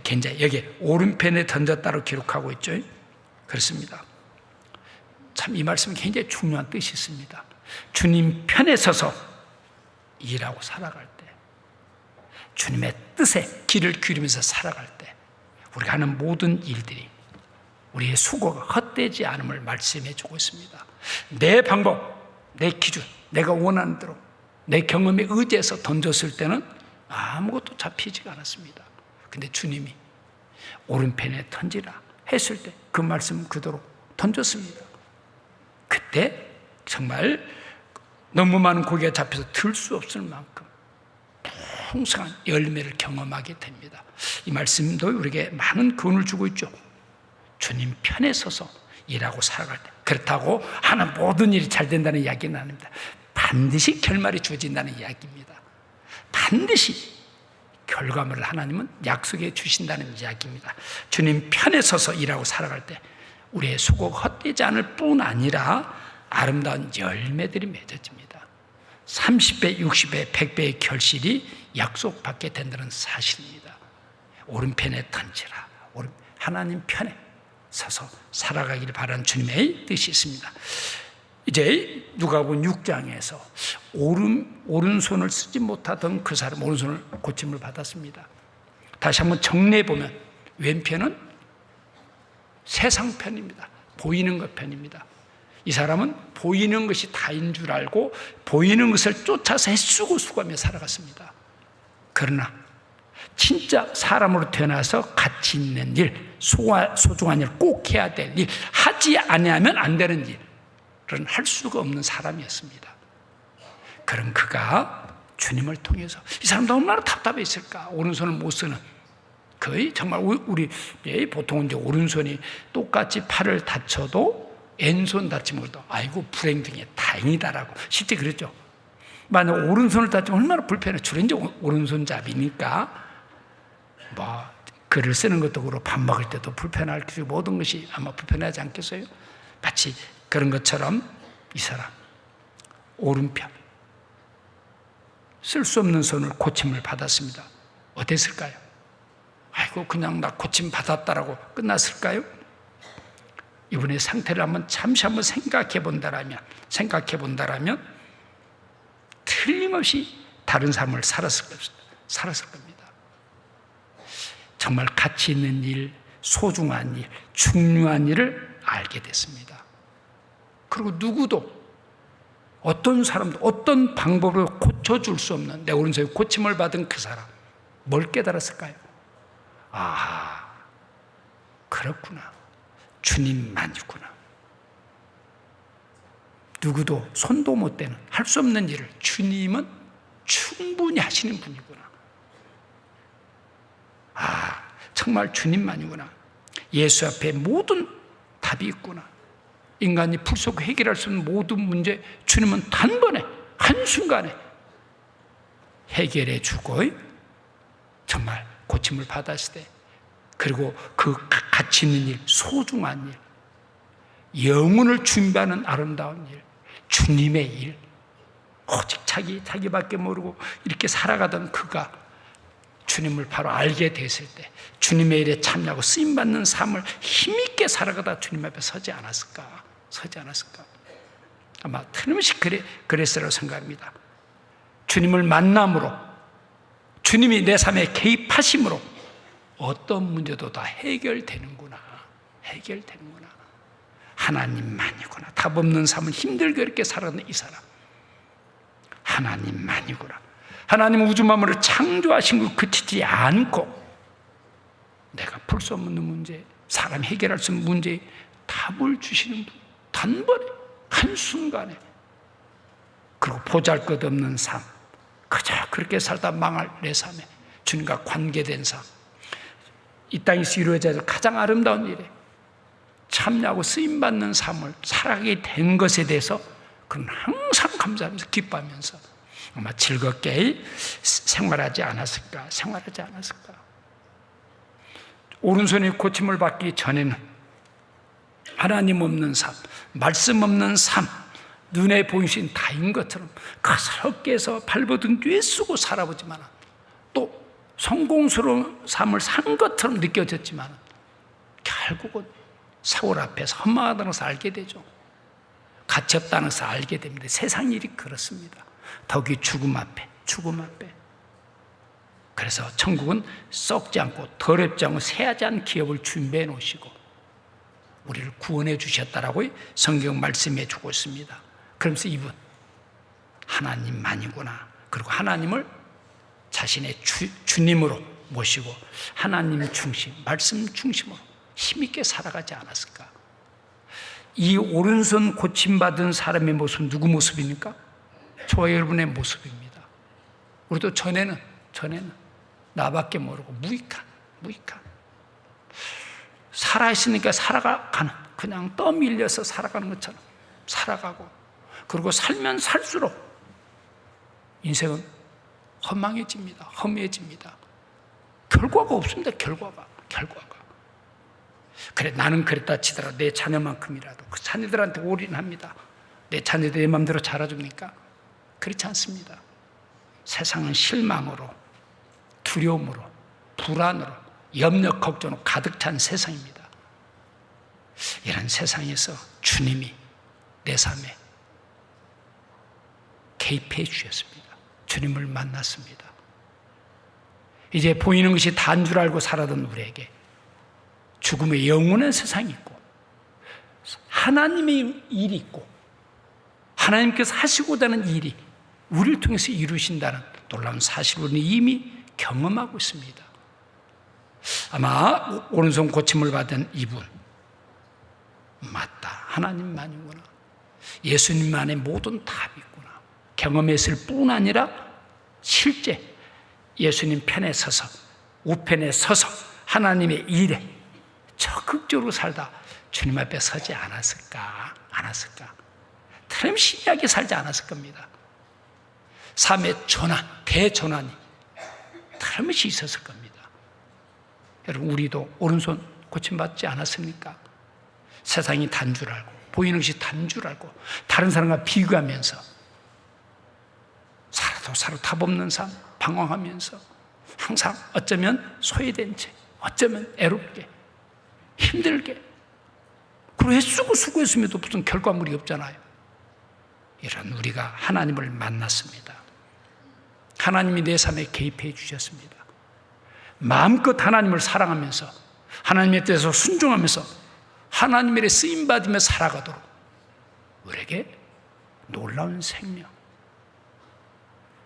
굉장히 여기 오른편에 던졌다고 기록하고 있죠. 그렇습니다. 참 이 말씀은 굉장히 중요한 뜻이 있습니다. 주님 편에 서서 일하고 살아갈 때, 주님의 뜻에 귀를 기울이면서 살아갈 때 우리가 하는 모든 일들이 우리의 수고가 헛되지 않음을 말씀해 주고 있습니다. 내 방법, 내 기준, 내가 원하는 대로 내 경험에 의지해서 던졌을 때는 아무것도 잡히지가 않았습니다. 근데 주님이 오른편에 던지라 했을 때 그 말씀 그대로 던졌습니다. 그때 정말 너무 많은 고기가 잡혀서 들 수 없을 만큼 풍성한 열매를 경험하게 됩니다. 이 말씀도 우리에게 많은 교훈을 주고 있죠. 주님 편에 서서 일하고 살아갈 때, 그렇다고 하는 모든 일이 잘 된다는 이야기는 아닙니다. 반드시 결말이 주어진다는 이야기입니다. 반드시 결과물을 하나님은 약속해 주신다는 이야기입니다. 주님 편에 서서 일하고 살아갈 때 우리의 수고가 헛되지 않을 뿐 아니라 아름다운 열매들이 맺어집니다. 30배, 60배, 100배의 결실이 약속받게 된다는 사실입니다. 오른편에 던지라. 하나님 편에 서서 살아가기를 바라는 주님의 뜻이 있습니다. 이제 누가복음 6장에서 오른손을 쓰지 못하던 그 사람, 오른손을 고침을 받았습니다. 다시 한번 정리해 보면 왼편은 세상 편입니다. 보이는 것 편입니다. 이 사람은 보이는 것이 다인 줄 알고 보이는 것을 쫓아서 애쓰고 수고하며 살아갔습니다. 그러나 진짜 사람으로 태어나서 가치 있는 일, 소중한 일, 꼭 해야 될 일, 하지 아니하면 안 되는 일은 할 수가 없는 사람이었습니다. 그런 그가 주님을 통해서 이 사람도 얼마나 답답했을까. 오른손을 못 쓰는, 거의 정말 우리 보통은 이제 오른손이 똑같이 팔을 다쳐도 왼손 다치면 아이고 불행등에 다행이다라고 실제 그랬죠. 만약 오른손을 다치면 얼마나 불편해. 주로 이제 오른손잡이니까 뭐 글을 쓰는 것도 그렇고 밥 먹을 때도 불편할 것이고 모든 것이 아마 불편하지 않겠어요? 마치 그런 것처럼 이 사람 오른편 쓸 수 없는 손을 고침을 받았습니다. 어땠을까요? 아이고 그냥 나 고침 받았다라고 끝났을까요? 이분의 상태를 잠시 한번 생각해 본다라면 틀림없이 다른 삶을 살았을 겁니다. 정말 가치 있는 일, 소중한 일, 중요한 일을 알게 됐습니다. 그리고 누구도 어떤 사람도 어떤 방법으로 고쳐줄 수 없는 내 오른손에 고침을 받은 그 사람, 뭘 깨달았을까요? 아, 그렇구나. 주님만이구나. 누구도 손도 못 대는 할 수 없는 일을 주님은 충분히 하시는 분이구나. 아, 정말 주님만이구나. 예수 앞에 모든 답이 있구나. 인간이 풀썩 해결할 수 없는 모든 문제 주님은 단번에 한순간에 해결해 주고 정말 고침을 받았을 때, 그리고 그 가치 있는 일, 소중한 일, 영혼을 준비하는 아름다운 일, 주님의 일, 오직 자기밖에 모르고 이렇게 살아가던 그가 주님을 바로 알게 됐을 때 주님의 일에 참여하고 쓰임받는 삶을 힘있게 살아가다 주님 앞에 서지 않았을까? 아마 틀림없이 그랬으라고 생각합니다. 주님을 만남으로, 주님이 내 삶에 개입하심으로 어떤 문제도 다 해결되는구나. 하나님만이구나. 답 없는 삶을 힘들게 이렇게 살아가는 이 사람, 하나님만이구나. 하나님은 우주 만물을 창조하신 걸 그치지 않고 내가 풀 수 없는 문제, 사람이 해결할 수 없는 문제에 답을 주시는 분, 단번에 한순간에. 그리고 보잘것없는 삶, 그저 그렇게 살다 망할 내 삶에 주님과 관계된 삶, 이 땅에서 이루어져야 될 가장 아름다운 일에 참여하고 쓰임받는 삶을 살아가게 된 것에 대해서 그는 항상 감사하면서 기뻐하면서 아마 즐겁게 생활하지 않았을까. 오른손이 고침을 받기 전에는 하나님 없는 삶, 말씀 없는 삶, 눈에 보이신 다인 것처럼 가스럽게 해서 발버둥 뒤에 쓰고 살아보지만 또 성공스러운 삶을 산 것처럼 느껴졌지만 결국은 세월 앞에서 험하다는 것을 알게 되죠. 가치 없다는 것을 알게 됩니다. 세상 일이 그렇습니다. 더욱이 죽음 앞에. 그래서 천국은 썩지 않고 더럽지 않고 새하지 않은 기업을 준비해 놓으시고 우리를 구원해 주셨다라고 성경 말씀해 주고 있습니다. 그러면서 이분 하나님만이구나. 그리고 하나님을 자신의 주님으로 모시고 하나님 중심, 말씀 중심으로 힘있게 살아가지 않았을까? 이 오른손 고침받은 사람의 모습은 누구 모습입니까? 저와 여러분의 모습입니다. 우리도 전에는 나밖에 모르고 무익한 살아있으니까 살아가는, 그냥 떠밀려서 살아가는 것처럼 살아가고, 그리고 살면 살수록 인생은 허망해집니다. 험해집니다. 결과가 없습니다. 결과가. 그래, 나는 그랬다 치더라도 내 자녀만큼이라도 그 자녀들한테 올인합니다. 내 자녀들 내 마음대로 자라줍니까? 그렇지 않습니다. 세상은 실망으로, 두려움으로, 불안으로, 염려, 걱정으로 가득 찬 세상입니다. 이런 세상에서 주님이 내 삶에 개입해 주셨습니다. 주님을 만났습니다. 이제 보이는 것이 다인 줄 알고 살아던 우리에게 죽음의 영원한 세상이 있고 하나님의 일이 있고 하나님께서 하시고자 하는 일이 우리를 통해서 이루신다는 놀라운 사실을 우리는 이미 경험하고 있습니다. 아마 오른손 고침을 받은 이분, 맞다, 하나님만이구나, 예수님만의 모든 답이 있구나 경험했을 뿐 아니라 실제 예수님 편에 서서 우편에 서서 하나님의 일에 적극적으로 살다 주님 앞에 서지 않았을까? 틀림없이 살지 않았을 겁니다. 삶의 전환, 대전환이 틀림없이 있었을 겁니다. 여러분, 우리도 오른손 고침받지 않았습니까? 세상이 단 줄 알고 보이는 것이 단 줄 알고 다른 사람과 비교하면서 살아도 답없는 삶, 방황하면서 항상 어쩌면 소외된 채, 어쩌면 애롭게, 힘들게, 그리고 애쓰고 수고했음에도 무슨 결과물이 없잖아요. 이런 우리가 하나님을 만났습니다. 하나님이 내 삶에 개입해 주셨습니다. 마음껏 하나님을 사랑하면서 하나님의 뜻에 순종하면서 하나님의 쓰임받으며 살아가도록 우리에게 놀라운 생명,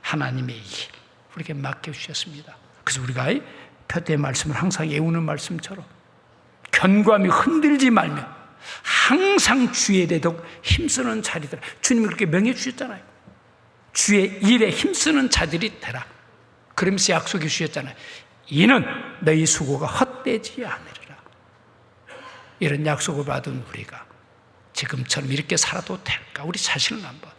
하나님의 일 우리에게 맡겨주셨습니다. 그래서 우리가 표대의 말씀을 항상 외우는 말씀처럼 견고함이 흔들지 말며 항상 주의 대독 힘쓰는 자리들, 주님이 그렇게 명해 주셨잖아요. 주의 일에 힘쓰는 자들이 되라. 그러면서 약속해 주셨잖아요. 이는 너희 수고가 헛되지 않으리라. 이런 약속을 받은 우리가 지금처럼 이렇게 살아도 될까? 우리 자신을 한번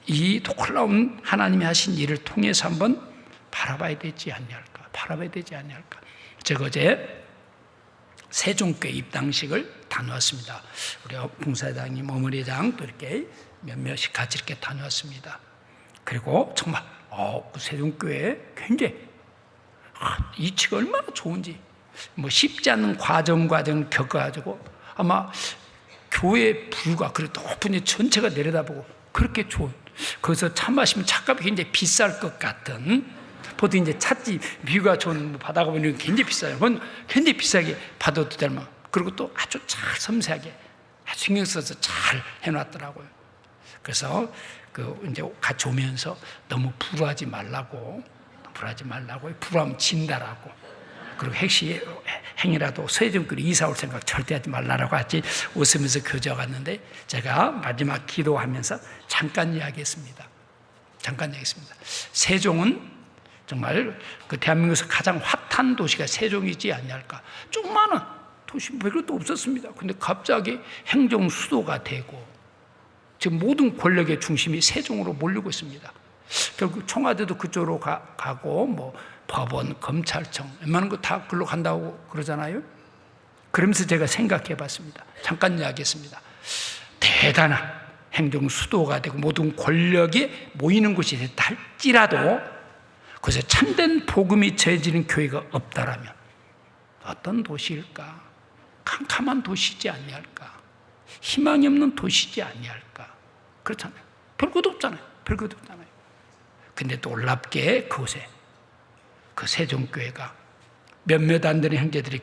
이 놀라운 하나님이 하신 일을 통해서 한번 바라봐야 되지 않냐할까? 제가 어제 세종교회 입당식을 다녀왔습니다. 우리 봉사장님, 어머니장 또 이렇게 몇몇이 같이 이렇게 다녀왔습니다. 그리고 정말 그 세종교회 굉장히 이치가 얼마나 좋은지, 쉽지 않은 과정을 겪어가지고 아마 교회 부유가 그래 높은 전체가 내려다보고 그렇게 좋은, 거기서 차 마시면 차값이 굉장히 비쌀 것 같은, 보통 이제 찻집 뷰가 좋은 바다가 보면 굉장히 비싸요. 그건 굉장히 비싸게 받아도 될 만. 그리고 또 아주 잘 섬세하게 아주 신경 써서 잘 해놨더라고요. 그래서 이제 같이 오면서 너무 불화하지 말라고, 불화하면 진다라고. 그리고 핵시 행이라도 세종교회 이사 올 생각 절대 하지 말라라고 같이 웃으면서 교제했는데, 제가 마지막 기도하면서 잠깐 이야기했습니다. 세종은 정말 그 대한민국에서 가장 핫한 도시가 세종이지 않냐할까. 조그마한 도시 별것도 없었습니다. 근데 갑자기 행정 수도가 되고 지금 모든 권력의 중심이 세종으로 몰리고 있습니다. 결국 청와대도 그쪽으로 가고 법원, 검찰청 웬만한 거 다 그걸로 간다고 그러잖아요. 그러면서 제가 생각해 봤습니다. 잠깐 이야기했습니다. 대단한 행정 수도가 되고 모든 권력이 모이는 곳이 됐다 할지라도 그래서 참된 복음이 전해지는 교회가 없다라면 어떤 도시일까? 캄캄한 도시지 않냐할까? 희망이 없는 도시지 않냐할까? 그렇잖아요. 별것도 없잖아요. 근데 놀랍게 그곳에 그 세종교회가 몇몇 안 되는 형제들이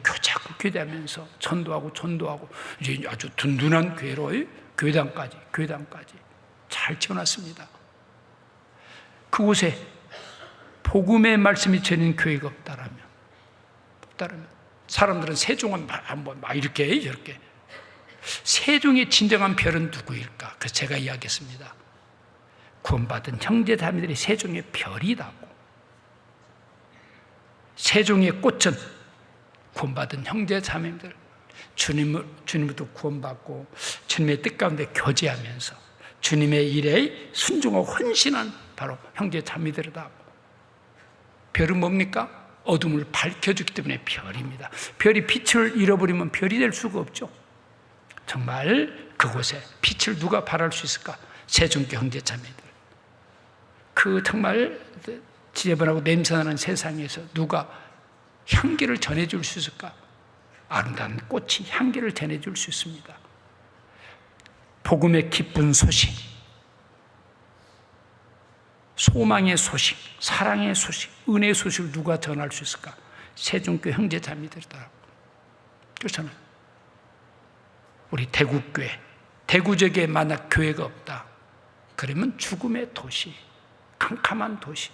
교제하면서 전도하고 이제 아주 든든한 교회로 교회당까지 잘 지어놨습니다. 그곳에 복음의 말씀이 전하는 교회가 없다라면 사람들은 세종은 막 이렇게 저렇게, 세종의 진정한 별은 누구일까? 그래서 제가 이야기했습니다. 구원받은 형제 자매들이 세종의 별이라고. 세종의 꽃은 구원받은 형제 자매들, 주님으로부터 구원받고 주님의 뜻 가운데 교제하면서 주님의 일에 순종하고 헌신한 바로 형제 자매들이라고. 별은 뭡니까? 어둠을 밝혀주기 때문에 별입니다. 별이 빛을 잃어버리면 별이 될 수가 없죠. 정말 그곳에 빛을 누가 발할 수 있을까? 세종교 형제자매들. 그 정말 지저분하고 냄새나는 세상에서 누가 향기를 전해줄 수 있을까? 아름다운 꽃이 향기를 전해줄 수 있습니다. 복음의 기쁜 소식, 소망의 소식, 사랑의 소식, 은혜의 소식을 누가 전할 수 있을까? 세종교 형제자매들이더라고요. 그렇잖아요. 우리 대구교회, 대구 지역에 만약 교회가 없다 그러면 죽음의 도시, 캄캄한 도시,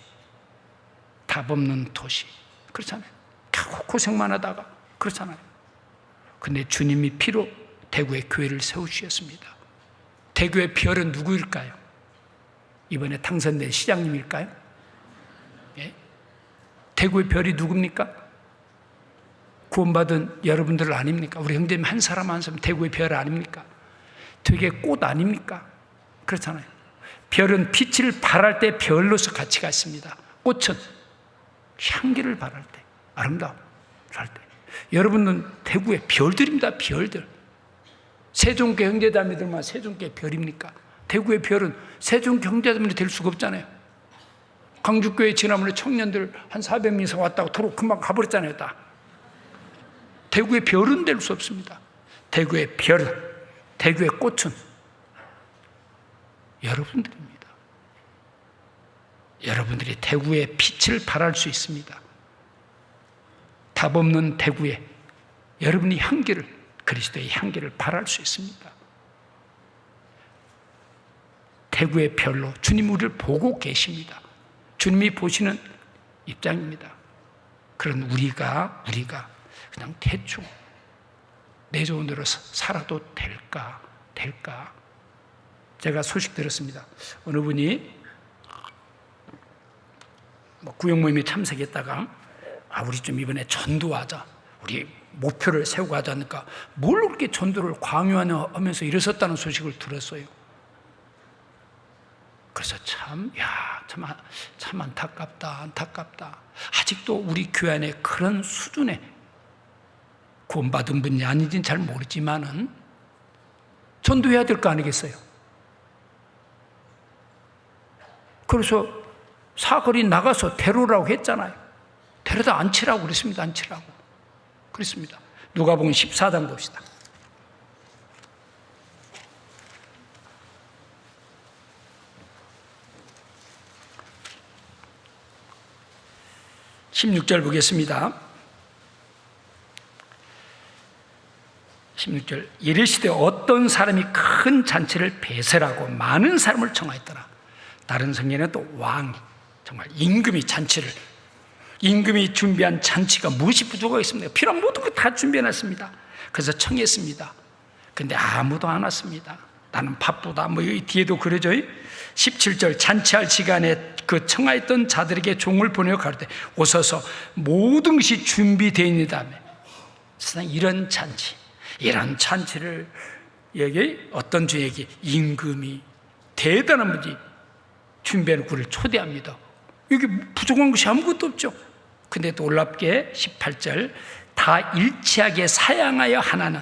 답 없는 도시, 그렇잖아요. 겨우 고생만 하다가, 그렇잖아요. 근데 주님이 피로 대구의 교회를 세우셨습니다. 대구의 별은 누구일까요? 이번에 당선된 시장님일까요? 예? 대구의 별이 누굽니까? 구원받은 여러분들 아닙니까? 우리 형제님 한 사람 한 사람 대구의 별 아닙니까? 되게 꽃 아닙니까? 그렇잖아요. 별은 빛을 발할 때 별로서 가치가 있습니다. 꽃은 향기를 발할 때, 아름다움 할 때. 여러분은 대구의 별들입니다. 별들. 세종교 형제자매들만 세종교의 별입니까? 대구의 별은 세종교 형제자매들이 될 수가 없잖아요. 광주교회 지난번에 청년들 한 400명 이상 왔다고 도로 금방 가버렸잖아요. 다. 대구의 별은 될 수 없습니다. 대구의 별은, 대구의 꽃은 여러분들입니다. 여러분들이 대구의 빛을 발할 수 있습니다. 답 없는 대구에 여러분이 향기를, 그리스도의 향기를 발할 수 있습니다. 대구의 별로 주님 우리를 보고 계십니다. 주님이 보시는 입장입니다. 그런 우리가 그냥 대충 내 좋은 대로 살아도 될까? 제가 소식 들었습니다. 어느 분이 구역 모임에 참석했다가 우리 좀 이번에 전도하자. 우리 목표를 세우고 하자 하니까 뭘 그렇게 전도를 강요하면서 이랬었다는 소식을 들었어요. 그래서 참 안타깝다. 아직도 우리 교회 안에 그런 수준의 구원받은 분이 아닌지는 잘 모르지만은 전도해야 될 거 아니겠어요? 그래서 사거리 나가서 데려오라고 했잖아요. 데려다 앉히라고 그랬습니다. 그랬습니다. 누가복음 14장 봅시다. 16절 보겠습니다. 16절 이르시되 어떤 사람이 큰 잔치를 배설하고 많은 사람을 청하였더라. 다른 성경에는 또 왕이 정말 임금이 준비한 잔치가 무엇이 부족하겠습니까? 필요한 모든 걸 다 준비해놨습니다. 그래서 청했습니다. 근데 아무도 안 왔습니다. 나는 바쁘다. 이 뒤에도 그러죠. 17절 잔치할 시간에 그 청하였던 자들에게 종을 보내어 가르되 오소서 모든 것이 준비되었느니라. 세상 이런 잔치를 여기 어떤 주에게 임금이 대단한 분이 준비해놓고 그를 초대합니다. 여기 부족한 것이 아무것도 없죠. 근데 놀랍게 18절 다 일치하게 사양하여 하나는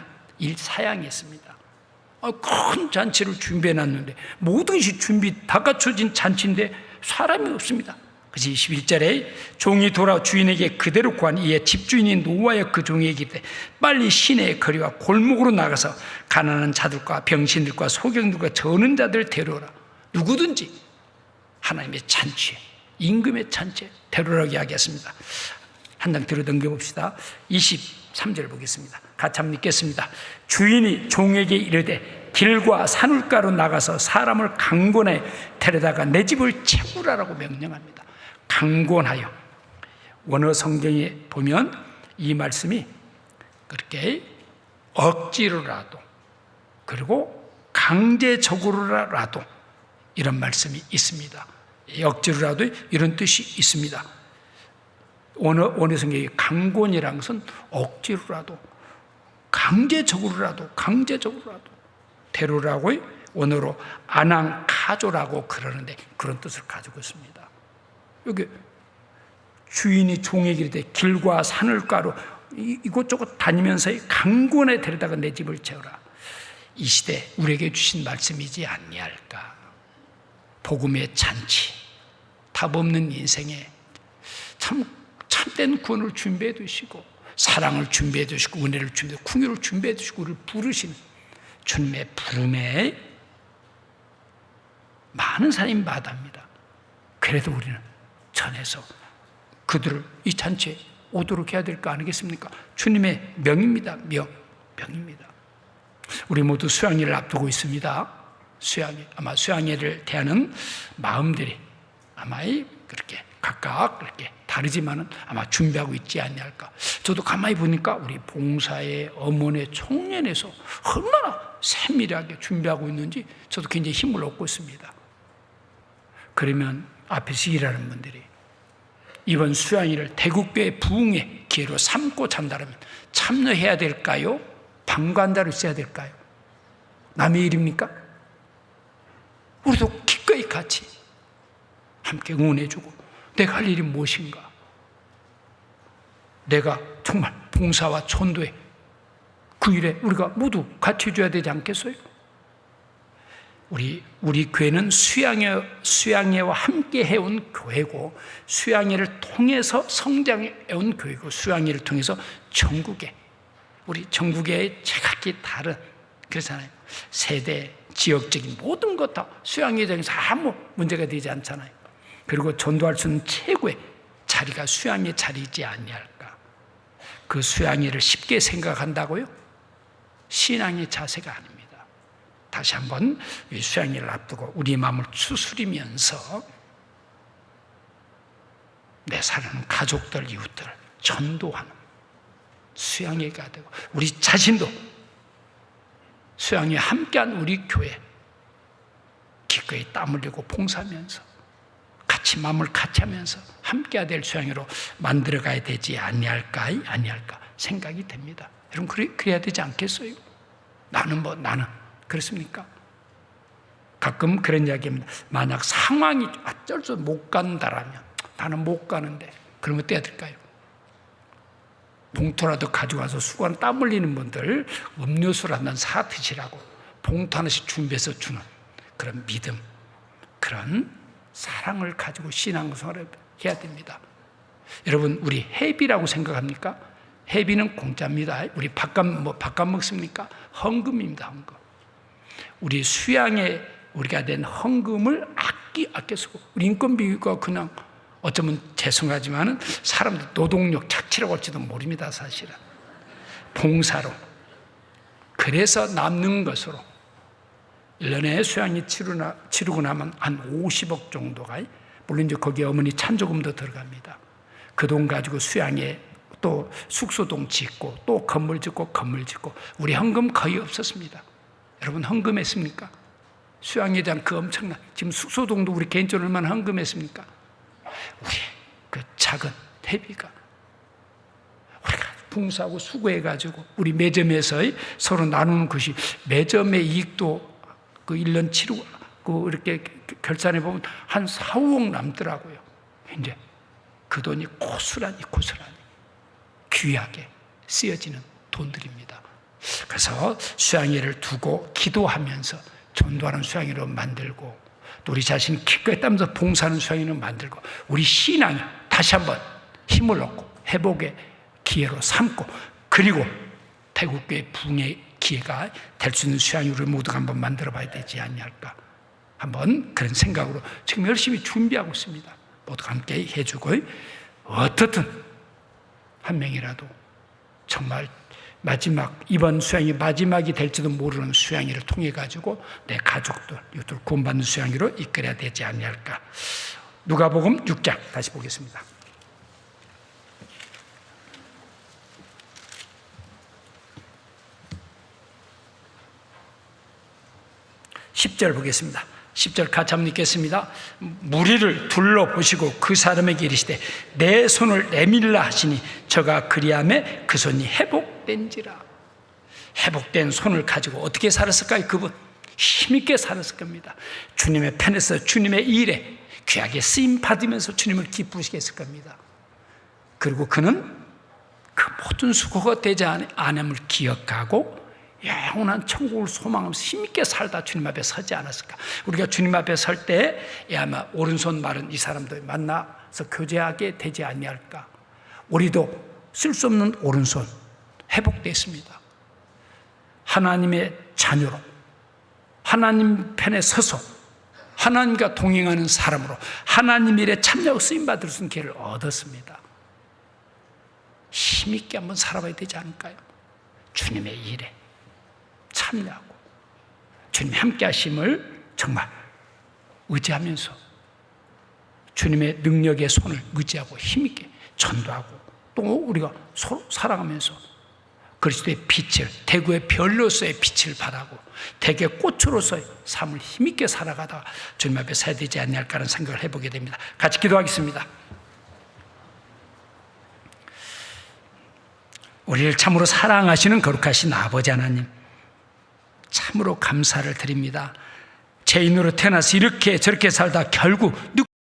사양했습니다. 큰 잔치를 준비해놨는데 모든 것이 다 갖춰진 잔치인데 사람이 없습니다. 그래서 21절에 종이 돌아 주인에게 그대로 구한 이에 집주인이 노하여 그 종에게 이르되 빨리 시내의 거리와 골목으로 나가서 가난한 자들과 병신들과 소경들과 저는 자들 데려오라. 누구든지 하나님의 잔치에, 임금의 잔치에 데려오라고 이야기했습니다. 한 장 뒤로 넘겨봅시다. 23절 보겠습니다. 같이 한번 읽겠습니다. 주인이 종에게 이르되 길과 산울가로 나가서 사람을 강권하여 데려다가 내 집을 채우라라고 명령합니다. 강권하여. 원어 성경에 보면 이 말씀이 그렇게 억지로라도 그리고 강제적으로라도 이런 말씀이 있습니다. 억지로라도 이런 뜻이 있습니다. 원어 성경의 강권이라는 것은 억지로라도 강제적으로라도 데려오라고 원어로 아낭카조라고 그러는데 그런 뜻을 가지고 있습니다. 여기 주인이 종에게 이르되 길과 산을 가로 이곳저곳 다니면서 강권에 데려다가 내 집을 채우라. 이 시대 우리에게 주신 말씀이지 아니할까. 복음의 잔치, 답 없는 인생에 참된 구원을 준비해 두시고, 사랑을 준비해 두시고, 은혜를 준비해 두시고, 궁유를 준비해 두시고, 우리를 부르시는 주님의 부름에 많은 사람이 마다합니다. 그래도 우리는 전해서 그들을 이 잔치에 오도록 해야 될 거 아니겠습니까? 주님의 명입니다. 명입니다. 우리 모두 수양회를 앞두고 있습니다. 수양회, 아마 수양회를 대하는 마음들이 아마 그렇게 각각 그렇게 다르지만은 아마 준비하고 있지 않냐할까. 저도 가만히 보니까 우리 봉사의 어머니 총연에서 얼마나 세밀하게 준비하고 있는지 저도 굉장히 힘을 얻고 있습니다. 그러면 앞에서 일하는 분들이 이번 수양회를 대국교회 부흥의 기회로 삼고 잔다면 참여해야 될까요? 방관자로 있어야 될까요? 남의 일입니까? 우리도 기꺼이 같이 함께 응원해주고, 내가 할 일이 무엇인가? 내가 정말 봉사와 전도에 그 일에 우리가 모두 같이 해줘야 되지 않겠어요? 우리 교회는 수양회와 함께 해온 교회고, 수양회를 통해서 성장해온 교회고, 수양회를 통해서 우리 전국의 제각기 다른, 그렇잖아요. 세대, 지역적인 모든 것 다 수양회장에서 아무 문제가 되지 않잖아요. 그리고 전도할 수 있는 최고의 자리가 수양회 자리이지 아니할까. 그 수양회를 쉽게 생각한다고요? 신앙의 자세가 아닙니다. 다시 한번 수양회를 앞두고 우리 마음을 추스리면서 내 사랑하는 가족들, 이웃들 전도하는 수양회가 되고, 우리 자신도 수양회에 함께한 우리 교회 기꺼이 땀 흘리고 봉사하면서 같이 마음을 같이 하면서 함께해야 될 수양회로 만들어가야 되지 아니할까 생각이 됩니다. 여러분 그래야 되지 않겠어요? 나는 그렇습니까? 가끔 그런 이야기입니다. 만약 상황이 어쩔 수 못 간다라면, 나는 못 가는데, 그러면 어때야 될까요? 봉투라도 가져가서 수고하는 땀 흘리는 분들 음료수라는 사 드시라고 봉투 하나씩 준비해서 주는 그런 믿음, 그런 사랑을 가지고 신앙생활을 해야 됩니다. 여러분, 우리 회비라고 생각합니까? 회비는 공짜입니다. 우리 밥값 먹습니까? 헌금입니다. 헌금. 우리 수양에 우리가 낸 헌금을 아껴 쓰고, 우리 인건비가 그냥 어쩌면 죄송하지만은 사람들 노동력 착취라고 할지도 모릅니다. 사실은 봉사로, 그래서 남는 것으로 1년에 수양이 치르고 나면 한 50억 정도가, 물론 이제 거기에 어머니 찬조금도 들어갑니다. 그 돈 가지고 수양에 또 숙소동 짓고, 또 건물 짓고, 우리 헌금 거의 없었습니다. 여러분 헌금했습니까? 수양에 대한 그 엄청난, 지금 숙소동도 우리 개인적으로 얼마나 헌금했습니까? 우리 그 작은 회비가 우리가 봉사하고 수고해가지고 우리 매점에서 서로 나누는 것이, 매점의 이익도 그 1년 치르고 그 이렇게 결산해 보면 한 4, 5억 남더라고요. 이제 그 돈이 고스란히 귀하게 쓰여지는 돈들입니다. 그래서 수양회를 두고 기도하면서 전도하는 수양회로 만들고, 또 우리 자신 기꺼이 따면서 봉사하는 수양회로 만들고, 우리 신앙이 다시 한번 힘을 얻고 회복의 기회로 삼고, 그리고 태국교회 부흥의 기회가 될 수 있는 수양회를 모두가 한번 만들어 봐야 되지 않을까, 한번 그런 생각으로 지금 열심히 준비하고 있습니다. 모두가 함께 해주고, 어떻든 한 명이라도 정말 이번 수양이 마지막이 될지도 모르는 수양회를 통해 가지고 내 가족들, 이웃들 구원받는 수양회로 이끌어야 되지 않을까. 누가복음 6장 다시 보겠습니다. 10절 보겠습니다. 10절 같이 한번 읽겠습니다. 무리를 둘러보시고 그 사람에게 이르시되 내 손을 내밀라 하시니 저가 그리하매 그 손이 회복된지라. 회복된 손을 가지고 어떻게 살았을까요? 그분 힘있게 살았을 겁니다. 주님의 편에서 주님의 일에 귀하게 쓰임 받으면서 주님을 기쁘시게 했을 겁니다. 그리고 그는 그 모든 수고가 되지 않음을 기억하고 영원한 천국을 소망하면서 힘있게 살다 주님 앞에 서지 않았을까? 우리가 주님 앞에 설 때 아마 오른손 마른 이 사람들 만나서 교제하게 되지 아니할까? 우리도 쓸 수 없는 오른손 회복됐습니다. 하나님의 자녀로 하나님 편에 서서 하나님과 동행하는 사람으로 하나님 일에 참여하고 쓰임받을 수 있는 기회를 얻었습니다. 힘있게 한번 살아봐야 되지 않을까요? 주님의 일에 참여하고 주님의 함께 하심을 정말 의지하면서 주님의 능력의 손을 의지하고 힘있게 전도하고 또 우리가 서로 사랑하면서 그리스도의 빛을, 대구의 별로서의 빛을 발하고 대구의 꽃으로서의 삶을 힘있게 살아가다가 주님 앞에 서야 되지 않을까 하는 생각을 해보게 됩니다. 같이 기도하겠습니다. 우리를 참으로 사랑하시는 거룩하신 아버지 하나님, 참으로 감사를 드립니다. 죄인으로 태어나서 이렇게 저렇게 살다 결국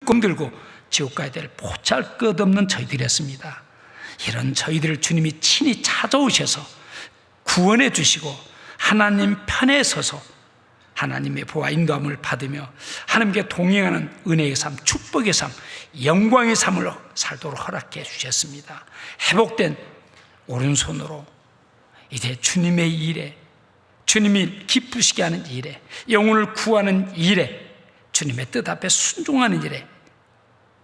늑공 들고 지옥 가야 될 보잘것없는 저희들이었습니다. 이런 저희들을 주님이 친히 찾아오셔서 구원해 주시고 하나님 편에 서서 하나님의 보호와 인도함을 받으며 하나님께 동행하는 은혜의 삶, 축복의 삶, 영광의 삶을 살도록 허락해 주셨습니다. 회복된 오른손으로 이제 주님의 일에, 주님이 기쁘시게 하는 일에, 영혼을 구하는 일에, 주님의 뜻 앞에 순종하는 일에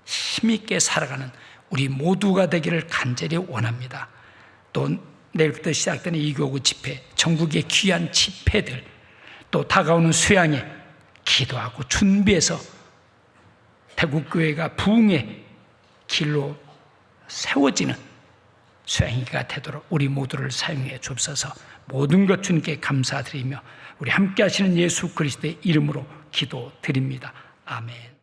힘있게 살아가는 우리 모두가 되기를 간절히 원합니다. 또 내일부터 시작되는 이교구 집회, 전국의 귀한 집회들, 또 다가오는 수양에 기도하고 준비해서 대국교회가 부흥의 길로 세워지는 수양이가 되도록 우리 모두를 사용해 주옵소서. 모든 것 주님께 감사드리며 우리 함께 하시는 예수 그리스도의 이름으로 기도드립니다. 아멘.